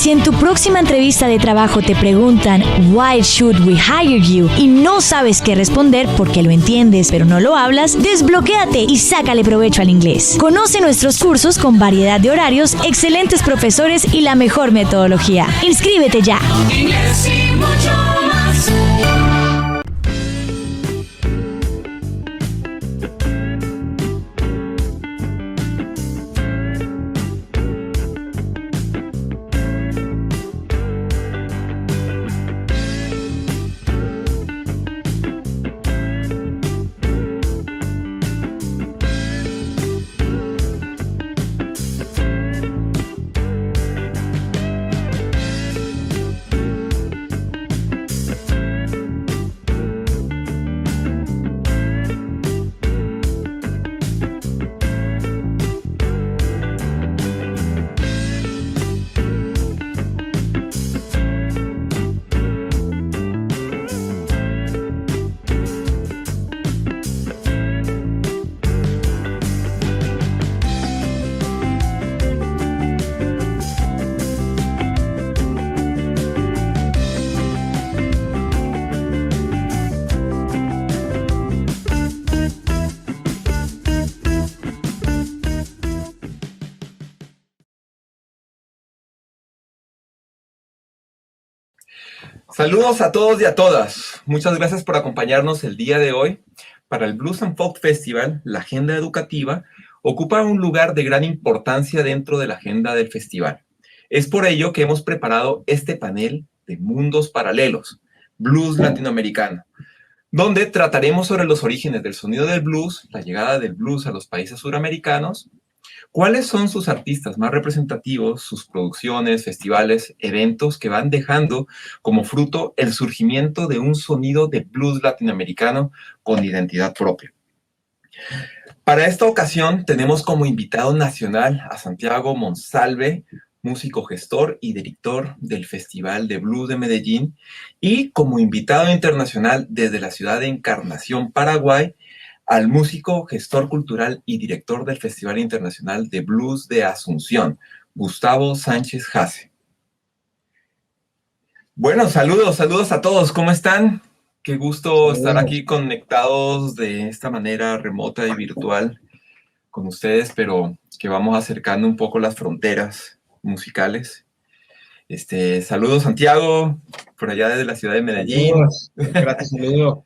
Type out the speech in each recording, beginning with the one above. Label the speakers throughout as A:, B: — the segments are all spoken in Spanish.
A: Si en tu próxima entrevista de trabajo te preguntan "Why should we hire you?" y no sabes qué responder porque lo entiendes pero no lo hablas, desbloquéate y sácale provecho al inglés. Conoce nuestros cursos con variedad de horarios, excelentes profesores y la mejor metodología. ¡Inscríbete ya!
B: Inglés y mucho más.
C: Saludos a todos y a todas. Muchas gracias por acompañarnos el día de hoy. Para el Blues and Folk Festival, la agenda educativa ocupa un lugar de gran importancia dentro de la agenda del festival. Es por ello que hemos preparado este panel de Mundos Paralelos, Blues Latinoamericano, donde trataremos sobre los orígenes del sonido del blues, la llegada del blues a los países suramericanos, cuáles son sus artistas más representativos, sus producciones, festivales, eventos que van dejando como fruto el surgimiento de un sonido de blues latinoamericano con identidad propia. Para esta ocasión tenemos como invitado nacional a Santiago Monsalve, músico gestor y director del Festival de Blues de Medellín, y como invitado internacional desde la ciudad de Encarnación, Paraguay, al músico, gestor cultural y director del Festival Internacional de Blues de Asunción, Gustavo Sánchez Jase. Bueno, saludos a todos, ¿cómo están? Qué gusto estar aquí conectados de esta manera remota y virtual con ustedes, pero que vamos acercando un poco las fronteras musicales. Saludos, Santiago, por allá desde la ciudad de Medellín.
D: Saludos, gracias, saludo.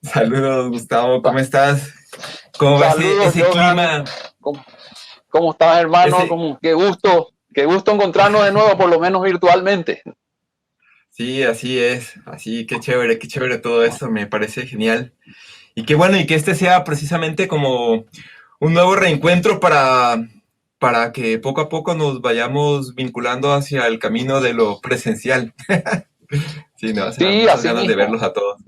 C: Saludos, Gustavo, ¿cómo estás? ¿Cómo va ese clima?
E: ¿Cómo estás, hermano? Qué gusto encontrarnos de nuevo, por lo menos virtualmente.
C: Sí, así es, qué chévere todo esto, me parece genial. Y qué bueno, y que este sea precisamente como un nuevo reencuentro para que poco a poco nos vayamos vinculando hacia el camino de lo presencial. Sí, ¿no?
E: Sí, así
C: ganas
E: mismo.
C: de verlos a todos.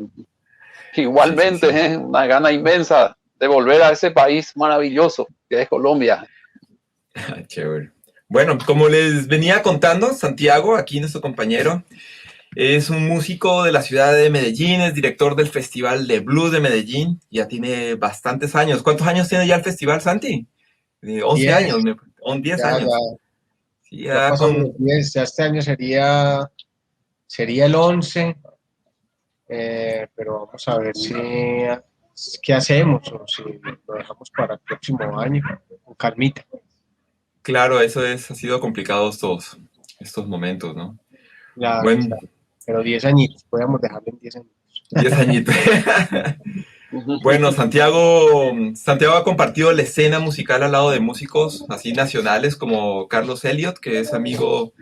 E: Igualmente,
C: sí.
E: Una gana inmensa de volver a ese país maravilloso que es Colombia.
C: Chévere. Bueno, como les venía contando, Santiago, aquí nuestro compañero, es un músico de la ciudad de Medellín, es director del Festival de Blues de Medellín, ya tiene bastantes años. ¿Cuántos años tiene ya el festival, Santi? 11
D: 10.
C: años, 10 años. Sí,
D: Ya pasamos los 10, ya este año sería el 11, pero vamos a ver qué hacemos o si lo dejamos para el próximo año, con calmita.
C: Claro, ha sido complicado todos estos momentos, ¿no?
D: Claro,
C: bueno,
D: claro. Pero 10 añitos, podemos dejarlo en 10 añitos.
C: 10 añitos. Bueno, Santiago ha compartido la escena musical al lado de músicos así nacionales como Carlos Elliott, que es amigo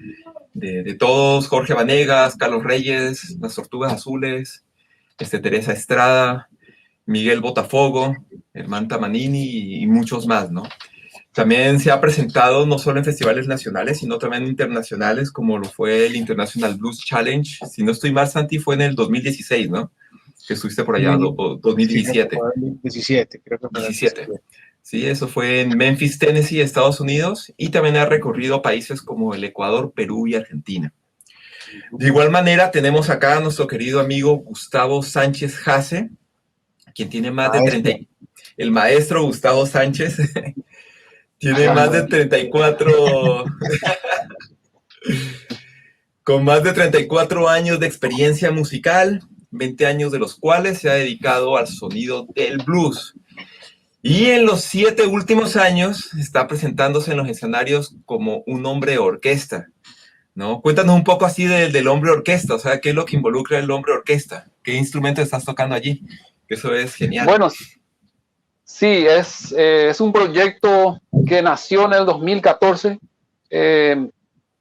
C: de todos, Jorge Vanegas, Carlos Reyes, Las Tortugas Azules, Teresa Estrada, Miguel Botafogo, Hermanta Manini y muchos más, ¿no? También se ha presentado no solo en festivales nacionales, sino también internacionales, como lo fue el International Blues Challenge. Si no estoy mal, Santi, fue en el 2016, ¿no? Que estuviste por allá, 2017.
D: Sí, 2017, creo que fue
C: 17. Sí, eso fue en Memphis, Tennessee, Estados Unidos, y también ha recorrido países como el Ecuador, Perú y Argentina. De igual manera, tenemos acá a nuestro querido amigo Gustavo Sánchez Jase, quien tiene más de 30... El maestro Gustavo Sánchez tiene más de 34... con más de 34 años de experiencia musical, 20 años de los cuales se ha dedicado al sonido del blues. Y en los 7 últimos años está presentándose en los escenarios como un hombre orquesta, ¿no? Cuéntanos un poco así del hombre orquesta, o sea, ¿qué es lo que involucra el hombre orquesta? ¿Qué instrumento estás tocando allí? Eso es genial.
E: Bueno, sí, es un proyecto que nació en el 2014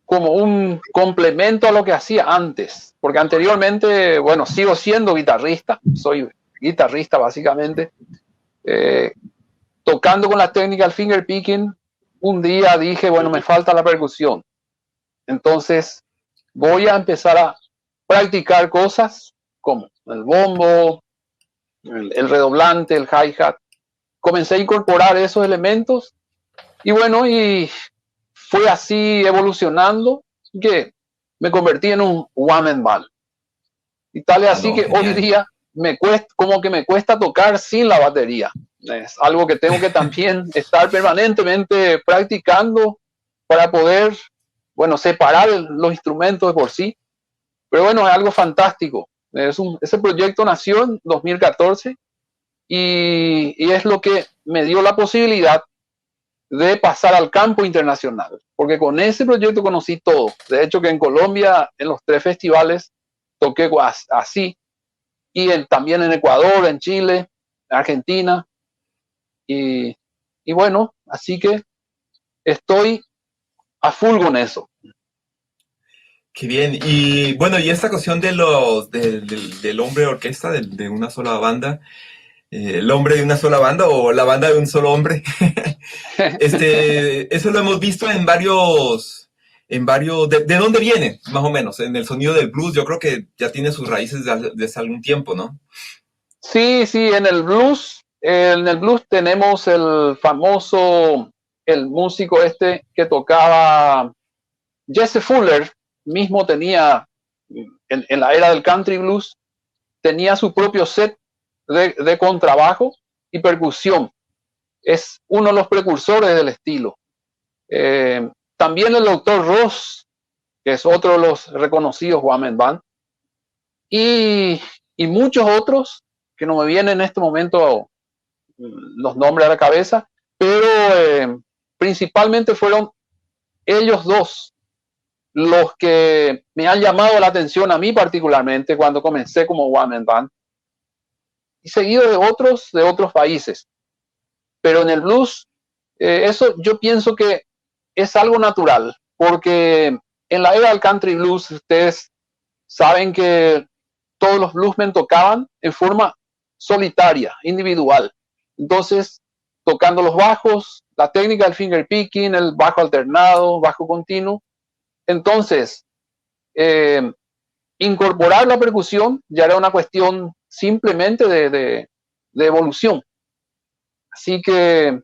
E: como un complemento a lo que hacía antes, porque anteriormente, bueno, sigo siendo guitarrista, soy guitarrista básicamente, tocando con la técnica del finger picking. Un día dije, bueno, me falta la percusión, entonces voy a empezar a practicar cosas como el bombo, el redoblante, el hi-hat. Comencé a incorporar esos elementos y bueno, y fue así evolucionando que me convertí en un one-man band. Y tal es así que hoy día me cuesta tocar sin la batería. Es algo que tengo que también estar permanentemente practicando para poder, bueno, separar los instrumentos de por sí. Pero bueno, es algo fantástico. Ese proyecto nació en 2014 y es lo que me dio la posibilidad de pasar al campo internacional, porque con ese proyecto conocí todo. De hecho, que en Colombia, en los 3 festivales, toqué así, y también en Ecuador, en Chile, en Argentina, y bueno, así que estoy a full con eso.
C: Qué bien. Y bueno, y esta cuestión del hombre orquesta, de una sola banda, el hombre de una sola banda o la banda de un solo hombre. Eso lo hemos visto en varios, ¿de dónde viene? Más o menos, en el sonido del blues, yo creo que ya tiene sus raíces desde algún tiempo, ¿no?
E: Sí, en el blues tenemos el famoso, el músico que tocaba, Jesse Fuller, mismo tenía, en la era del country blues, tenía su propio set de contrabajo y percusión. Es uno de los precursores del estilo. También el Dr. Ross, que es otro de los reconocidos one-man band, y muchos otros que no me vienen en este momento los nombres a la cabeza, pero principalmente fueron ellos dos los que me han llamado la atención a mí particularmente cuando comencé como one-man band, y seguido de otros países. Pero en el blues, eso yo pienso que es algo natural, porque en la era del country blues ustedes saben que todos los bluesmen tocaban en forma solitaria, individual. Entonces, tocando los bajos, la técnica del finger picking, el bajo alternado, bajo continuo. Entonces, incorporar la percusión ya era una cuestión simplemente de evolución. Así que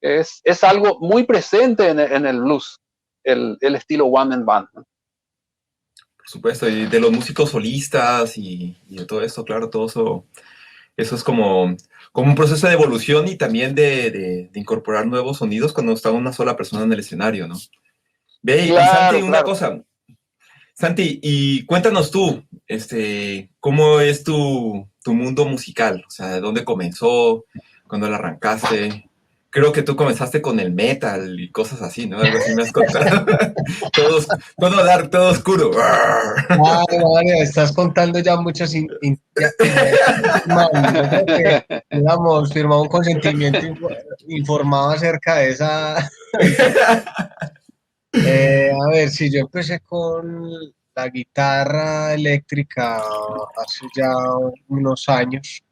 E: es algo muy presente en el blues, el estilo one-man band, ¿no?
C: Por supuesto, y de los músicos solistas y de todo eso, claro, todo eso es como un proceso de evolución y también de incorporar nuevos sonidos cuando está una sola persona en el escenario, ¿no? Ve,
E: Claro,
C: y Santi, una
E: claro.
C: cosa. Santi, y cuéntanos tú, ¿cómo es tu mundo musical? O sea, ¿de dónde comenzó? ¿Cuándo lo arrancaste? Creo que tú comenzaste con el metal y cosas así, ¿no? Algo así me has contado. Todo dark, todo oscuro.
D: Vale, estás contando ya muchas digamos, firmado un consentimiento informado acerca de esa. A ver, si yo empecé con la guitarra eléctrica hace ya unos años,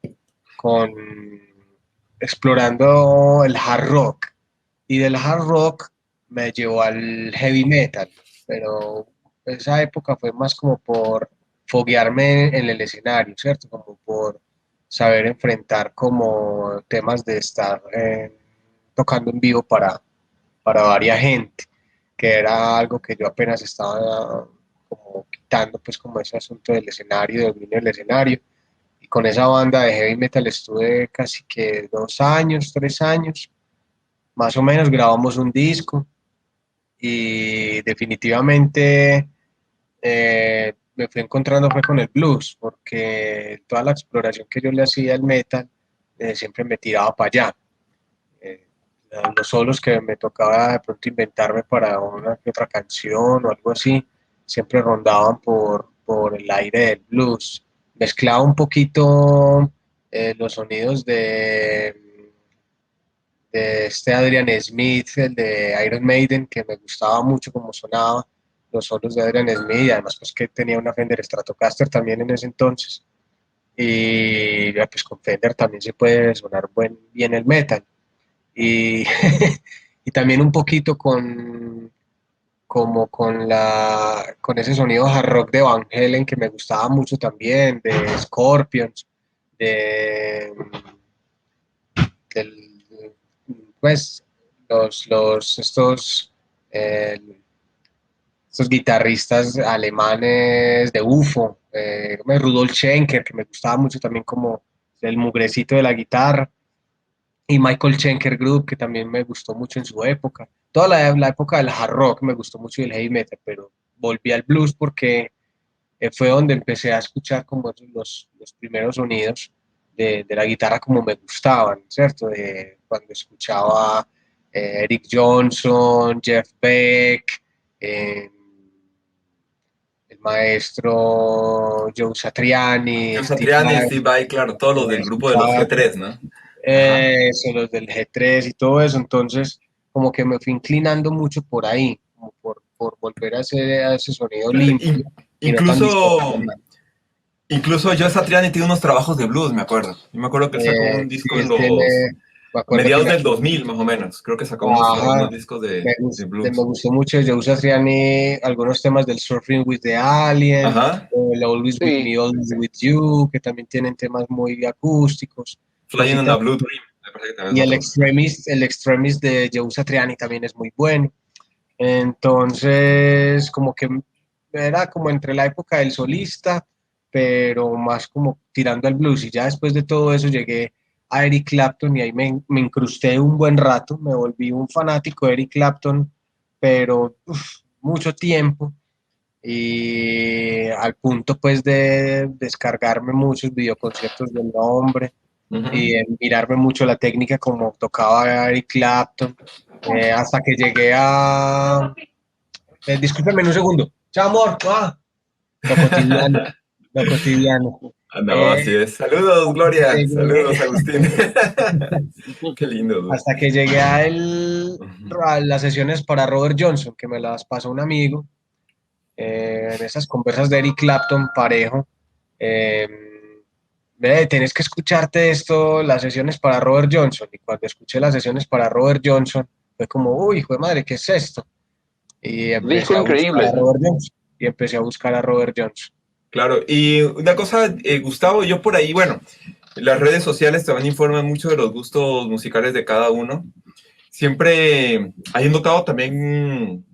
D: explorando el hard rock, y del hard rock me llevó al heavy metal, pero esa época fue más como por foguearme en el escenario, ¿cierto? Como por saber enfrentar como temas de estar tocando en vivo para varias gente, que era algo que yo apenas estaba como quitando, pues como ese asunto del escenario, del dominio del escenario. Y con esa banda de heavy metal estuve casi que 2 años, 3 años, más o menos. Grabamos un disco y definitivamente me fui encontrando fue con el blues, porque toda la exploración que yo le hacía al metal, siempre me tiraba para allá. Eh, los solos que me tocaba de pronto inventarme para una que otra canción o algo así, siempre rondaban por el aire del blues. Mezclaba un poquito los sonidos de este Adrian Smith, el de Iron Maiden, que me gustaba mucho como sonaba los solos de Adrian Smith, y además pues que tenía una Fender Stratocaster también en ese entonces, y ya, pues con Fender también se puede sonar bien el metal, y, y también un poquito como con ese sonido hard rock de Van Halen que me gustaba mucho también, de Scorpions, de, del, pues eh, estos guitarristas alemanes de UFO, como Rudolf Schenker, que me gustaba mucho también como el mugrecito de la guitarra, y Michael Schenker Group, que también me gustó mucho en su época. Toda la época del hard rock me gustó mucho y el heavy metal, pero volví al blues porque fue donde empecé a escuchar como los primeros sonidos de la guitarra como me gustaban, ¿cierto? De cuando escuchaba Eric Johnson, Jeff Beck, el maestro Joe Satriani,
C: Joe
D: Steve
C: Satriani,
D: Vai,
C: Steve Vai, claro, todos los del grupo de los G3, ¿no? Ajá.
D: eso, los del G3 y todo eso, entonces como que me fui inclinando mucho por ahí, como por volver a ese sonido
C: Claro,
D: limpio y no tan
C: incluso,
D: distorsionado.
C: incluso Joe Satriani tiene unos trabajos de blues, me acuerdo. Yo me acuerdo que él sacó un
D: Sí,
C: disco en
D: él tiene,
C: los
D: me acuerdo que
C: mediados
D: me,
C: del 2000, más o menos. Creo que sacó unos
D: ajá,
C: discos
D: me
C: blues.
D: gustó mucho de Joe Satriani, algunos temas del Surfing with the Alien,
C: Ajá.
D: o el Always with
E: Sí,
D: Me, Always with You, que también tienen temas muy acústicos,
C: Flying on
D: cositas.
C: a Blue Dream, me parece que también
D: Y
C: es otro.
D: El Extremist de Joe Satriani también es muy bueno. Entonces, como que era como entre la época del solista, pero más como tirando al blues. Y ya después de todo eso llegué a Eric Clapton y ahí me incrusté un buen rato, me volví un fanático de Eric Clapton, pero mucho tiempo. Y al punto pues de descargarme muchos videoconciertos del hombre y
C: Ujú.
D: mirarme mucho la técnica como tocaba Eric Clapton, hasta que llegué a... discúlpeme un segundo. Chao, amor. Lo cotidiano, lo cotidiano.
C: Ah, no,
D: Eh,
C: así es. Saludos,
D: hasta que
C: Gloria.
D: llegué,
C: Saludos, Agustín. Qué lindo, ¿no?
D: hasta que llegué
C: Ujú.
D: a las sesiones para Robert Johnson, que me las pasó un amigo, en esas conversas de Eric Clapton parejo. eh, Tenés que escucharte esto, las sesiones para Robert Johnson. Y cuando escuché las sesiones para Robert Johnson, fue como, uy, hijo de madre, ¿qué es esto? Y empecé
E: disco
D: a buscar a
E: increíble.
D: Robert Johnson. Y empecé a buscar a Robert Johnson.
C: Claro, y una cosa, Gustavo, yo por ahí, bueno, las redes sociales también informan mucho de los gustos musicales de cada uno. Siempre hay notado también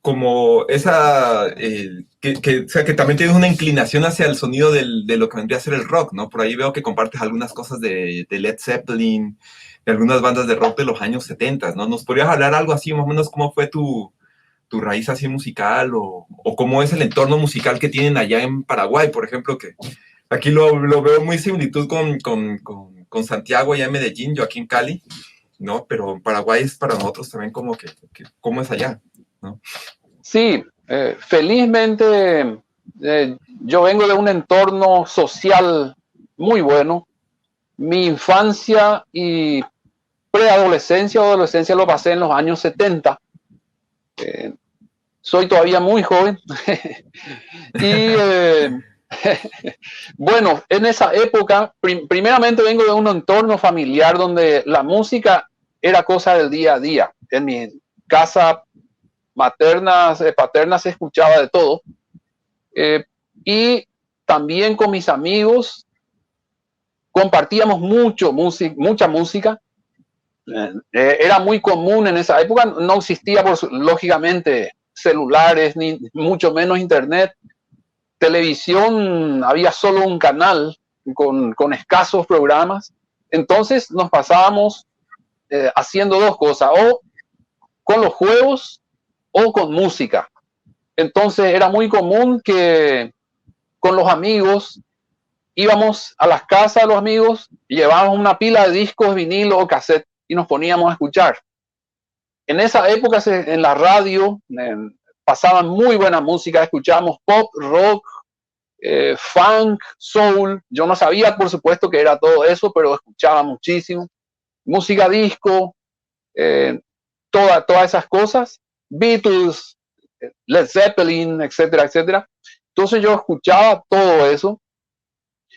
C: como esa, o sea, que también tienes una inclinación hacia el sonido de lo que vendría a ser el rock, ¿no? Por ahí veo que compartes algunas cosas de Led Zeppelin, de algunas bandas de rock de los años 70, ¿no? ¿Nos podrías hablar algo así, más o menos, cómo fue tu raíz así musical o cómo es el entorno musical que tienen allá en Paraguay, por ejemplo, que aquí lo veo muy similitud con Santiago, allá en Medellín, yo aquí en Cali, ¿no? Pero en Paraguay es para nosotros también como que ¿cómo es allá? ¿No?
E: Sí, felizmente yo vengo de un entorno social muy bueno. Mi infancia y preadolescencia o adolescencia lo pasé en los años 70. Soy todavía muy joven. Y bueno, en esa época, primeramente vengo de un entorno familiar donde la música era cosa del día a día. En mi casa paterna se escuchaba de todo. Y también con mis amigos compartíamos mucha música. Era muy común en esa época, no existía lógicamente celulares, ni mucho menos internet. Televisión, había solo un canal con escasos programas. Entonces nos pasábamos haciendo dos cosas, o con los juegos o con música. Entonces era muy común que con los amigos íbamos a las casas de los amigos, llevábamos una pila de discos, vinilo o cassette y nos poníamos a escuchar. En esa época en la radio pasaban muy buena música, escuchábamos pop, rock, funk, soul. Yo no sabía, por supuesto, que era todo eso, pero escuchaba muchísimo. Música disco, todas esas cosas. Beatles, Led Zeppelin, etcétera, etcétera. Entonces yo escuchaba todo eso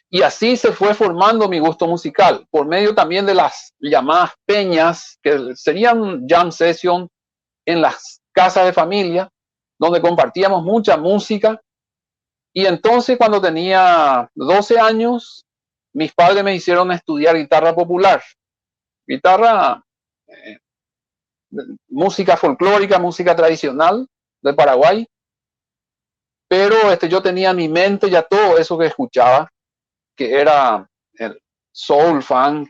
E: y así se fue formando mi gusto musical por medio también de las llamadas peñas, que serían jam session en las casas de familia, donde compartíamos mucha música. Y entonces cuando tenía 12 años, mis padres me hicieron estudiar guitarra popular, guitarra, música folclórica, música tradicional de Paraguay. Pero yo tenía en mi mente ya todo eso que escuchaba, que era el soul, funk,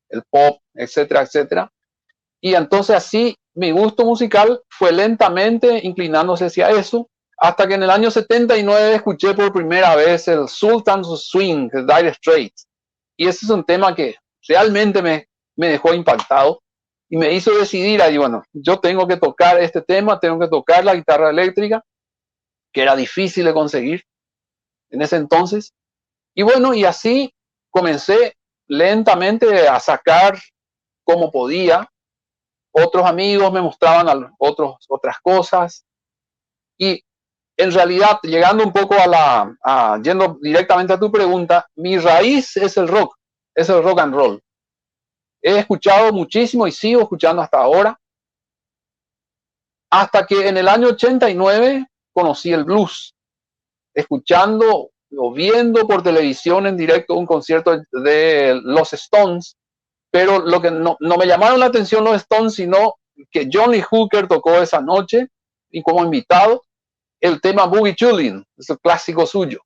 E: el pop, etcétera, etcétera. Y entonces así mi gusto musical fue lentamente inclinándose hacia eso, hasta que en el año 79 escuché por primera vez el Sultans of Swing, de Dire Straits. Y ese es un tema que realmente me dejó impactado y me hizo decidir ahí, bueno, yo tengo que tocar este tema, tengo que tocar la guitarra eléctrica, que era difícil de conseguir en ese entonces. Y bueno, y así comencé lentamente a sacar como podía. Otros amigos me mostraban otras cosas. Y en realidad, llegando un poco yendo directamente a tu pregunta, mi raíz es el rock and roll. He escuchado muchísimo y sigo escuchando hasta ahora. Hasta que en el año 89 conocí el blues, escuchando o viendo por televisión en directo un concierto de los Stones, pero lo que no me llamaron la atención los Stones, sino que Johnny Hooker tocó esa noche y como invitado el tema Boogie Chillin', es el clásico suyo.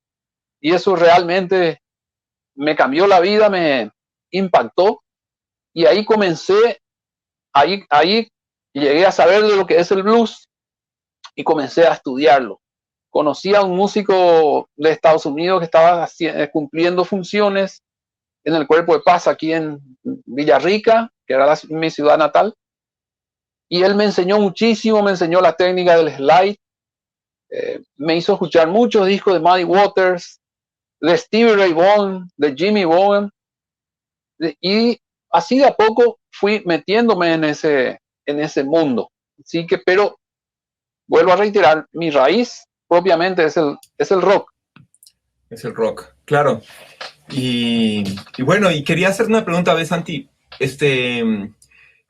E: Y eso realmente me cambió la vida, me impactó. Y ahí comencé, ahí llegué a saber de lo que es el blues y comencé a estudiarlo. Conocí a un músico de Estados Unidos que estaba cumpliendo funciones en el Cuerpo de Paz aquí en Villarrica, que era mi ciudad natal. Y él me enseñó muchísimo, me enseñó la técnica del slide. Me hizo escuchar muchos discos de Muddy Waters, de Stevie Ray Vaughan, de Jimmy Vaughan. Y así de a poco fui metiéndome en ese mundo. Así que, pero vuelvo a reiterar, mi raíz propiamente es el rock.
C: Es el rock, claro. Y bueno, y quería hacer una pregunta a ver, Santi,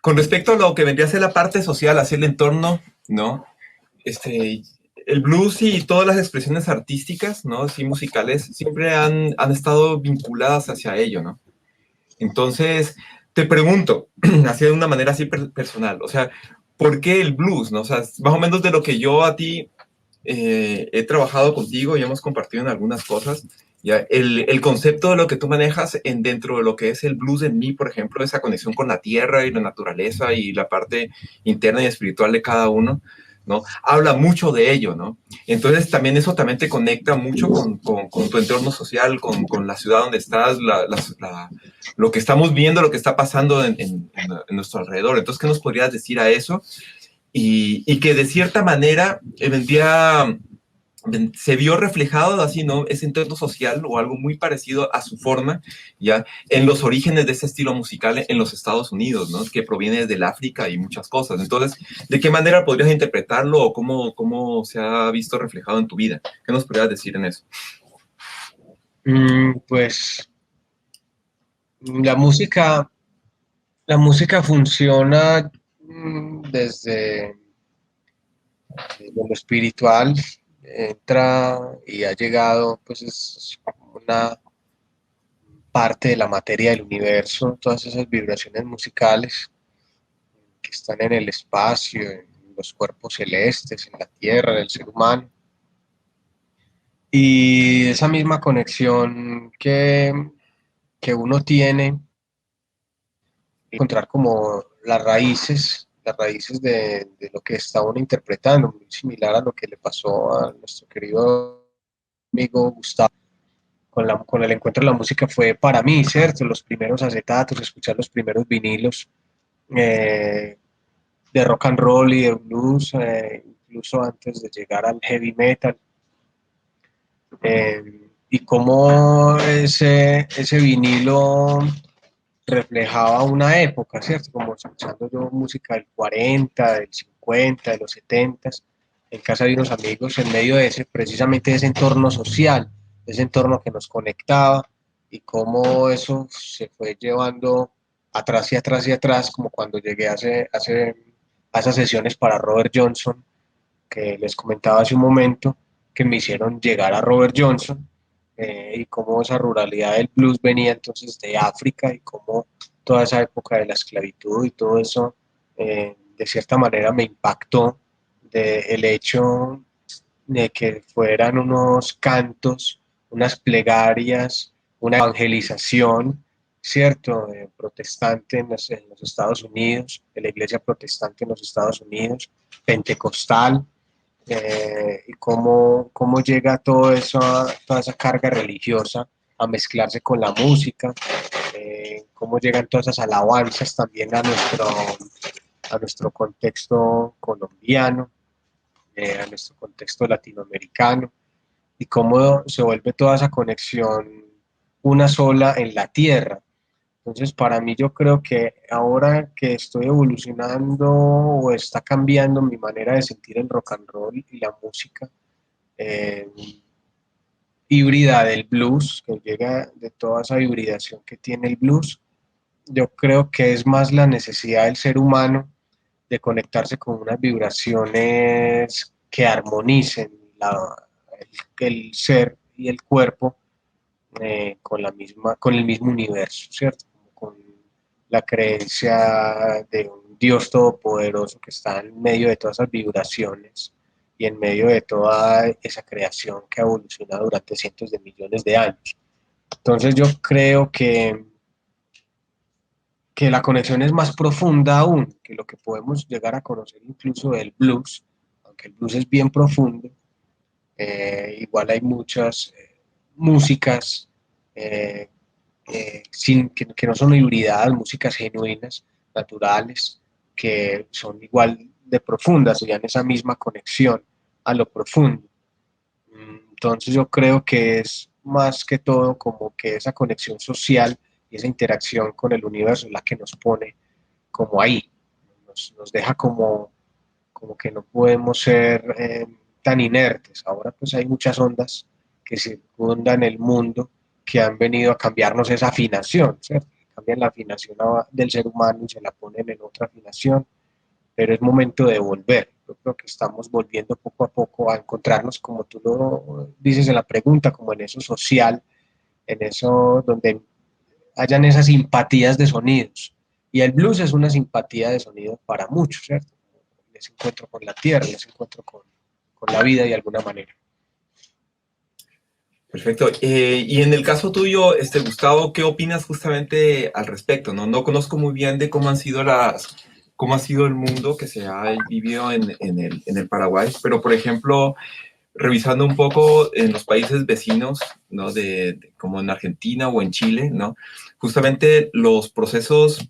C: con respecto a lo que vendría a ser la parte social, hacia el entorno, ¿no? El blues y todas las expresiones artísticas, ¿no? Sí, musicales, siempre han estado vinculadas hacia ello, ¿no? Entonces, te pregunto, así de una manera así personal, o sea, ¿por qué el blues, no? O sea, más o menos de lo que yo a ti he trabajado contigo y hemos compartido en algunas cosas, ya, el concepto de lo que tú manejas dentro de lo que es el blues en mí, por ejemplo, esa conexión con la tierra y la naturaleza y la parte interna y espiritual de cada uno, ¿no? Habla mucho de ello, ¿no? Entonces también eso también te conecta mucho con tu entorno social, con la ciudad donde estás, lo que estamos viendo, lo que está pasando en nuestro alrededor. Entonces, ¿qué nos podrías decir a eso? Y que de cierta manera se vio reflejado así, ¿no? Ese entorno social o algo muy parecido a su forma, ya, en los orígenes de ese estilo musical en los Estados Unidos, ¿no? Que proviene del África y muchas cosas. Entonces, ¿de qué manera podrías interpretarlo o cómo se ha visto reflejado en tu vida? ¿Qué nos podrías decir en eso?
D: Pues la música funciona desde lo espiritual, entra y ha llegado, pues es una parte de la materia del universo, todas esas vibraciones musicales que están en el espacio, en los cuerpos celestes, en la tierra, en el ser humano. Y esa misma conexión que uno tiene, encontrar como las raíces las raíces de lo que estaban interpretando, muy similar a lo que le pasó a nuestro querido amigo Gustavo con el encuentro de la música. Fue para mí, ¿cierto? Los primeros acetatos, escuchar los primeros vinilos eh, de rock and roll y de blues, incluso antes de llegar al heavy metal. Y cómo ese vinilo reflejaba una época, ¿cierto? Como escuchando yo música del 40, del 50, de los 70, en casa de unos amigos, en medio de ese, precisamente de ese entorno social, de ese entorno que nos conectaba, y cómo eso se fue llevando atrás y atrás y atrás, como cuando llegué a esas sesiones para Robert Johnson, que les comentaba hace un momento, que me hicieron llegar a Robert Johnson, y cómo esa ruralidad del blues venía entonces de África, y cómo toda esa época de la esclavitud y todo eso, de cierta manera me impactó, el hecho de que fueran unos cantos, unas plegarias, una evangelización, ¿cierto? Protestante en los Estados Unidos, de la iglesia protestante en los Estados Unidos, pentecostal, y cómo llega todo eso, toda esa carga religiosa a mezclarse con la música, cómo llegan todas esas alabanzas también a nuestro contexto colombiano, a nuestro contexto latinoamericano, y cómo se vuelve toda esa conexión una sola en la tierra. Entonces, para mí yo creo que ahora que estoy evolucionando o está cambiando mi manera de sentir el rock and roll y la música eh, híbrida del blues, que llega de toda esa hibridación que tiene el blues, yo creo que es más la necesidad del ser humano de conectarse con unas vibraciones que armonicen el ser y el cuerpo, con el mismo universo, ¿cierto? Con la creencia de un Dios todopoderoso que está en medio de todas esas vibraciones y en medio de toda esa creación que ha evolucionado durante cientos de millones de años. Entonces yo creo que la conexión es más profunda aún que lo que podemos llegar a conocer incluso del blues, aunque el blues es bien profundo. Igual hay muchas músicas eh, que no son hibridadas, músicas genuinas, naturales, que son igual de profundas, y en esa misma conexión a lo profundo. Entonces yo creo que es más que todo como que esa conexión social y esa interacción con el universo es la que nos pone como ahí, nos deja como que no podemos ser tan inertes. Ahora pues hay muchas ondas que circundan el mundo que han venido a cambiarnos esa afinación, ¿cierto? Cambian la afinación del ser humano y se la ponen en otra afinación, pero es momento de volver. Yo creo que estamos volviendo poco a poco a encontrarnos, como tú lo dices en la pregunta, como en eso social, en eso donde hayan esas simpatías de sonidos. Y el blues es una simpatía de sonidos para muchos, ¿cierto? Les encuentro con la tierra, les encuentro con la vida de alguna manera.
C: Perfecto. Y en el caso tuyo, Gustavo, ¿qué opinas justamente al respecto? No conozco muy bien de cómo ha sido el mundo que se ha vivido en el Paraguay, pero por ejemplo, revisando un poco en los países vecinos, ¿no? Como en Argentina o en Chile, ¿no? Justamente los procesos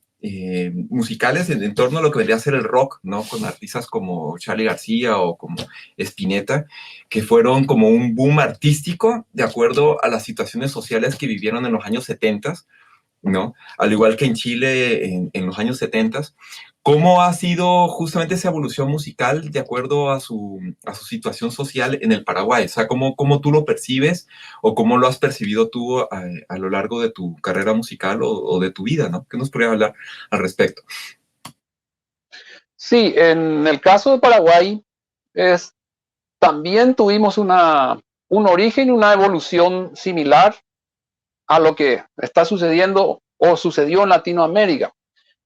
C: musicales en torno a lo que vendría a ser el rock, ¿no? Con artistas como Charly García o como Spinetta, que fueron como un boom artístico de acuerdo a las situaciones sociales que vivieron en los años 70, ¿no? Al igual que en Chile en los años 70. ¿Cómo ha sido justamente esa evolución musical de acuerdo a su situación social en el Paraguay? O sea, ¿cómo tú lo percibes o cómo lo has percibido tú a lo largo de tu carrera musical o de tu vida, ¿no? ¿Qué nos podrías hablar al respecto?
E: Sí, en el caso de Paraguay, también tuvimos un origen y una evolución similar a lo que está sucediendo o sucedió en Latinoamérica.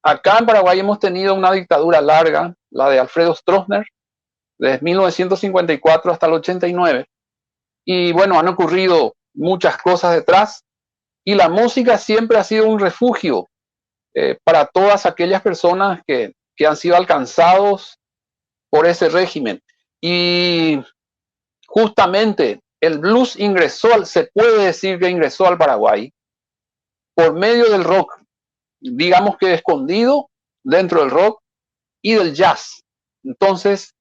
E: Acá en Paraguay hemos tenido una dictadura larga, la de Alfredo Stroessner, desde 1954 hasta el 89. Y bueno, han ocurrido muchas cosas detrás y la música siempre ha sido un refugio para todas aquellas personas que que han sido alcanzados por ese régimen. Y justamente el blues se puede decir que ingresó al Paraguay por medio del rock, digamos que escondido dentro del rock y del jazz. Entonces,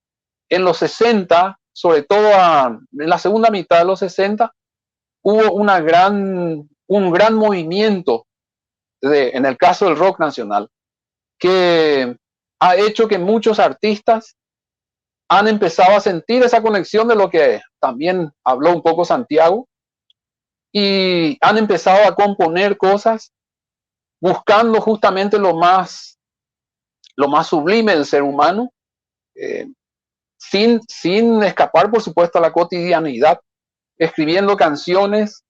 E: en los 60, sobre todo en la segunda mitad de los 60, hubo un gran movimiento en el caso del rock nacional, que ha hecho que muchos artistas han empezado a sentir esa conexión de lo que también habló un poco Santiago, y han empezado a componer cosas buscando justamente lo más sublime del ser humano, sin escapar, por supuesto, a la cotidianidad, escribiendo canciones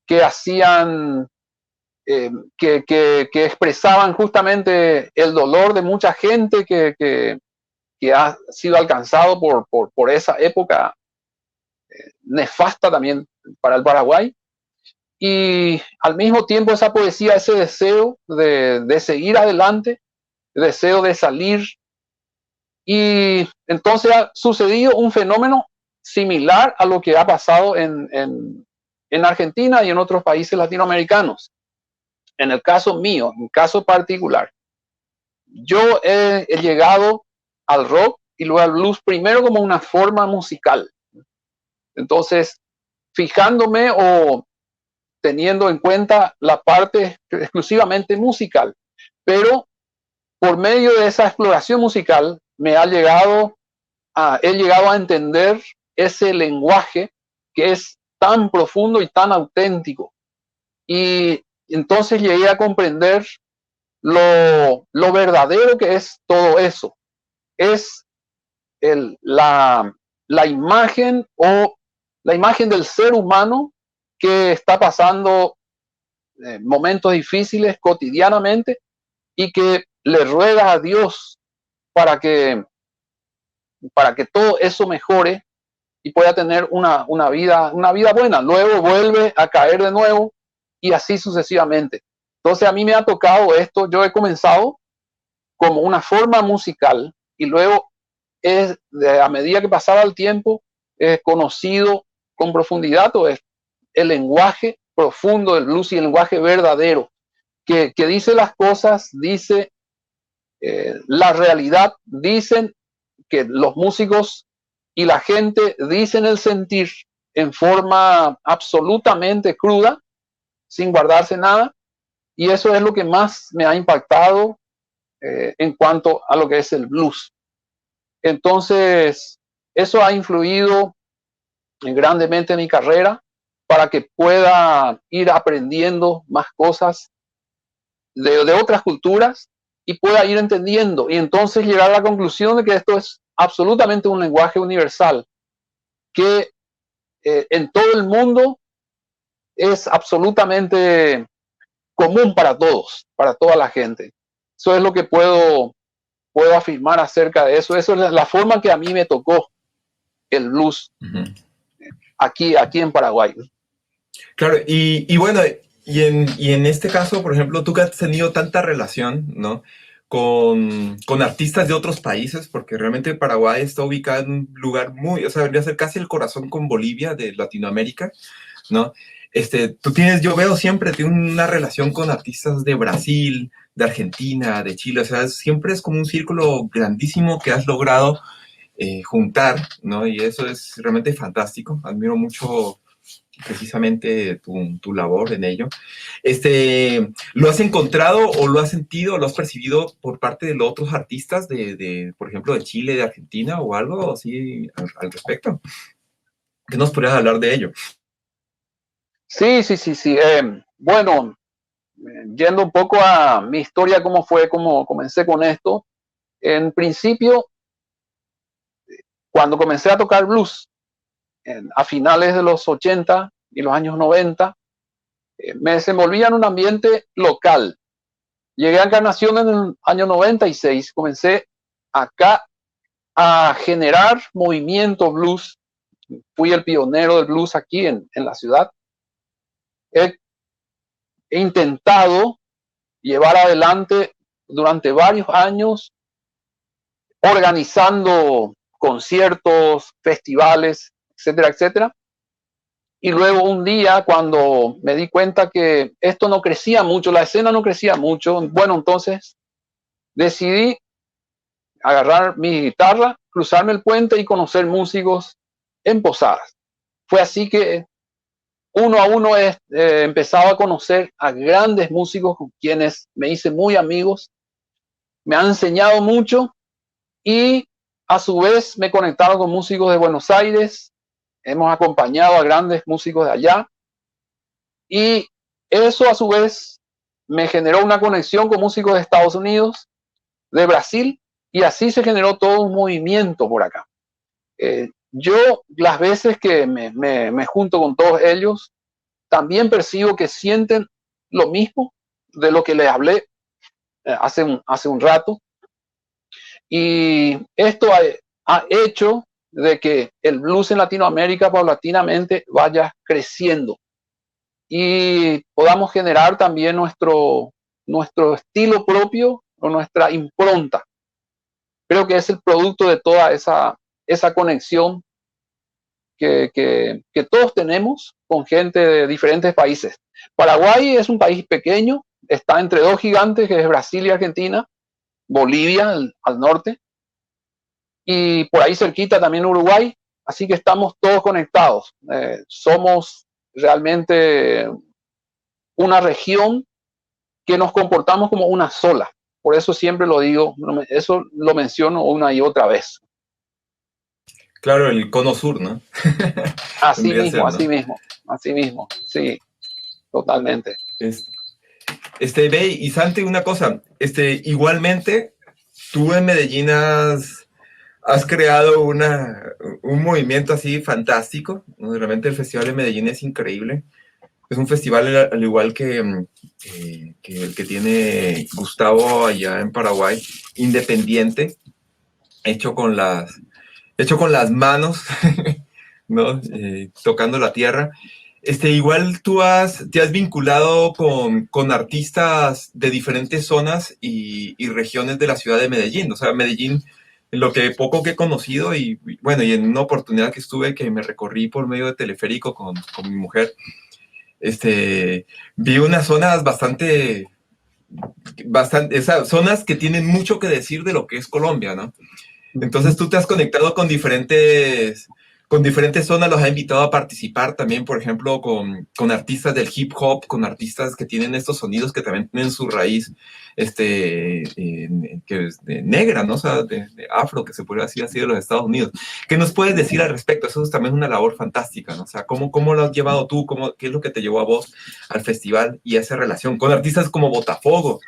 E: que hacían, que expresaban justamente el dolor de mucha gente que ha sido alcanzado por esa época nefasta también para el Paraguay. Y al mismo tiempo esa poesía, ese deseo de seguir adelante, deseo de salir. Y entonces ha sucedido un fenómeno similar a lo que ha pasado en Argentina y en otros países latinoamericanos. En el caso mío, en caso particular, yo he llegado al rock y luego al blues primero como una forma musical. Entonces, fijándome o teniendo en cuenta la parte exclusivamente musical, pero por medio de esa exploración musical he llegado a entender ese lenguaje que es tan profundo y tan auténtico. Y entonces llegué a comprender lo verdadero que es todo eso. Es la imagen o la imagen del ser humano que está pasando momentos difíciles cotidianamente y que le ruega a Dios para que todo eso mejore y pueda tener una vida buena. Luego vuelve a caer de nuevo y así sucesivamente. Entonces a mí me ha tocado esto. Yo he comenzado como una forma musical y luego a medida que pasaba el tiempo he conocido con profundidad todo esto, el lenguaje profundo del blues y el lenguaje verdadero que dice las cosas, dice la realidad, dicen que los músicos y la gente dicen el sentir en forma absolutamente cruda, sin guardarse nada, y eso es lo que más me ha impactado en cuanto a lo que es el blues. Entonces, eso ha influido grandemente en mi carrera para que pueda ir aprendiendo más cosas de otras culturas y pueda ir entendiendo y entonces llegar a la conclusión de que esto es absolutamente un lenguaje universal que en todo el mundo es absolutamente común para todos, para toda la gente. Eso es lo que puedo afirmar acerca de eso. Eso es la forma que a mí me tocó el blues aquí en Paraguay.
C: Claro, y bueno, y en este caso, por ejemplo, tú que has tenido tanta relación, ¿no?, con artistas de otros países, porque realmente Paraguay está ubicado en un lugar o sea, debería ser casi el corazón con Bolivia de Latinoamérica, ¿no? Yo veo siempre una relación con artistas de Brasil, de Argentina, de Chile, o sea, siempre es como un círculo grandísimo que has logrado juntar, ¿no? Y eso es realmente fantástico. Admiro mucho precisamente tu labor en ello. ¿Lo has encontrado o lo has sentido o lo has percibido por parte de los otros artistas por ejemplo, de Chile, de Argentina o algo así al respecto? ¿Qué nos podrías hablar de ello?
E: Sí. Bueno, yendo un poco a mi historia, cómo comencé con esto. En principio, cuando comencé a tocar blues, a finales de los 80 y los años 90, me desenvolvía en un ambiente local. Llegué a Encarnación en el año 96, comencé acá a generar movimiento blues. Fui el pionero del blues aquí en la ciudad. He intentado llevar adelante durante varios años organizando conciertos, festivales, etcétera, etcétera. Y luego un día, cuando me di cuenta que esto no crecía mucho, la escena no crecía mucho, bueno, entonces decidí agarrar mi guitarra, cruzarme el puente y conocer músicos en Posadas. Fue así que uno a uno empezaba a conocer a grandes músicos con quienes me hice muy amigos, me han enseñado mucho y a su vez me conectaron con músicos de Buenos Aires, hemos acompañado a grandes músicos de allá y eso a su vez me generó una conexión con músicos de Estados Unidos, de Brasil, y así se generó todo un movimiento por acá. Yo las veces que me junto con todos ellos, también percibo que sienten lo mismo de lo que les hablé hace un rato. Y esto ha hecho de que el blues en Latinoamérica paulatinamente vaya creciendo y podamos generar también nuestro estilo propio o nuestra impronta. Creo que es el producto de toda esa conexión que todos tenemos con gente de diferentes países. Paraguay es un país pequeño, está entre dos gigantes, que es Brasil y Argentina, Bolivia al norte, y por ahí cerquita también Uruguay, así que estamos todos conectados. Somos realmente una región que nos comportamos como una sola. Por eso siempre lo digo, eso lo menciono una y otra vez.
C: Claro, el cono sur, ¿no?
E: Así mismo, sí, totalmente.
C: Ve, y Santi, una cosa, igualmente, tú en Medellín has creado un movimiento así fantástico, ¿no? Realmente el Festival de Medellín es increíble. Es un festival al igual que el que tiene Gustavo allá en Paraguay, independiente, hecho con las manos, ¿no? Tocando la tierra. Igual tú te has vinculado con artistas de diferentes zonas y regiones de la ciudad de Medellín. O sea, Medellín, lo que poco que he conocido y bueno, y en una oportunidad que estuve que me recorrí por medio de teleférico con mi mujer, vi unas zonas bastante, esas zonas que tienen mucho que decir de lo que es Colombia, ¿no? Entonces tú te has conectado con diferentes zonas, los has invitado a participar también, por ejemplo, con artistas del hip hop, con artistas que tienen estos sonidos que también tienen su raíz que es negra, ¿no? O sea, de afro, que se podría decir así, de los Estados Unidos. ¿Qué nos puedes decir al respecto? Eso es también una labor fantástica, ¿no? O sea, ¿cómo lo has llevado tú? ¿Qué es lo que te llevó a vos al festival y a esa relación? Con artistas como Botafogo.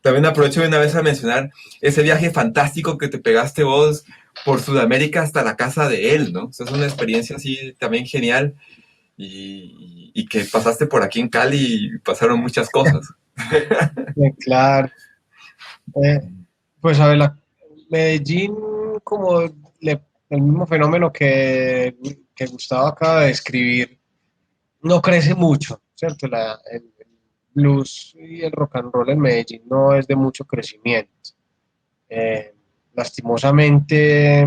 C: También aprovecho de una vez a mencionar ese viaje fantástico que te pegaste vos por Sudamérica hasta la casa de él, ¿no? O sea, es una experiencia así también genial y que pasaste por aquí en Cali y pasaron muchas cosas.
D: Claro. Pues a ver, Medellín, como el mismo fenómeno que Gustavo acaba de describir, no crece mucho, ¿cierto? El blues y el rock and roll en Medellín no es de mucho crecimiento. Lastimosamente,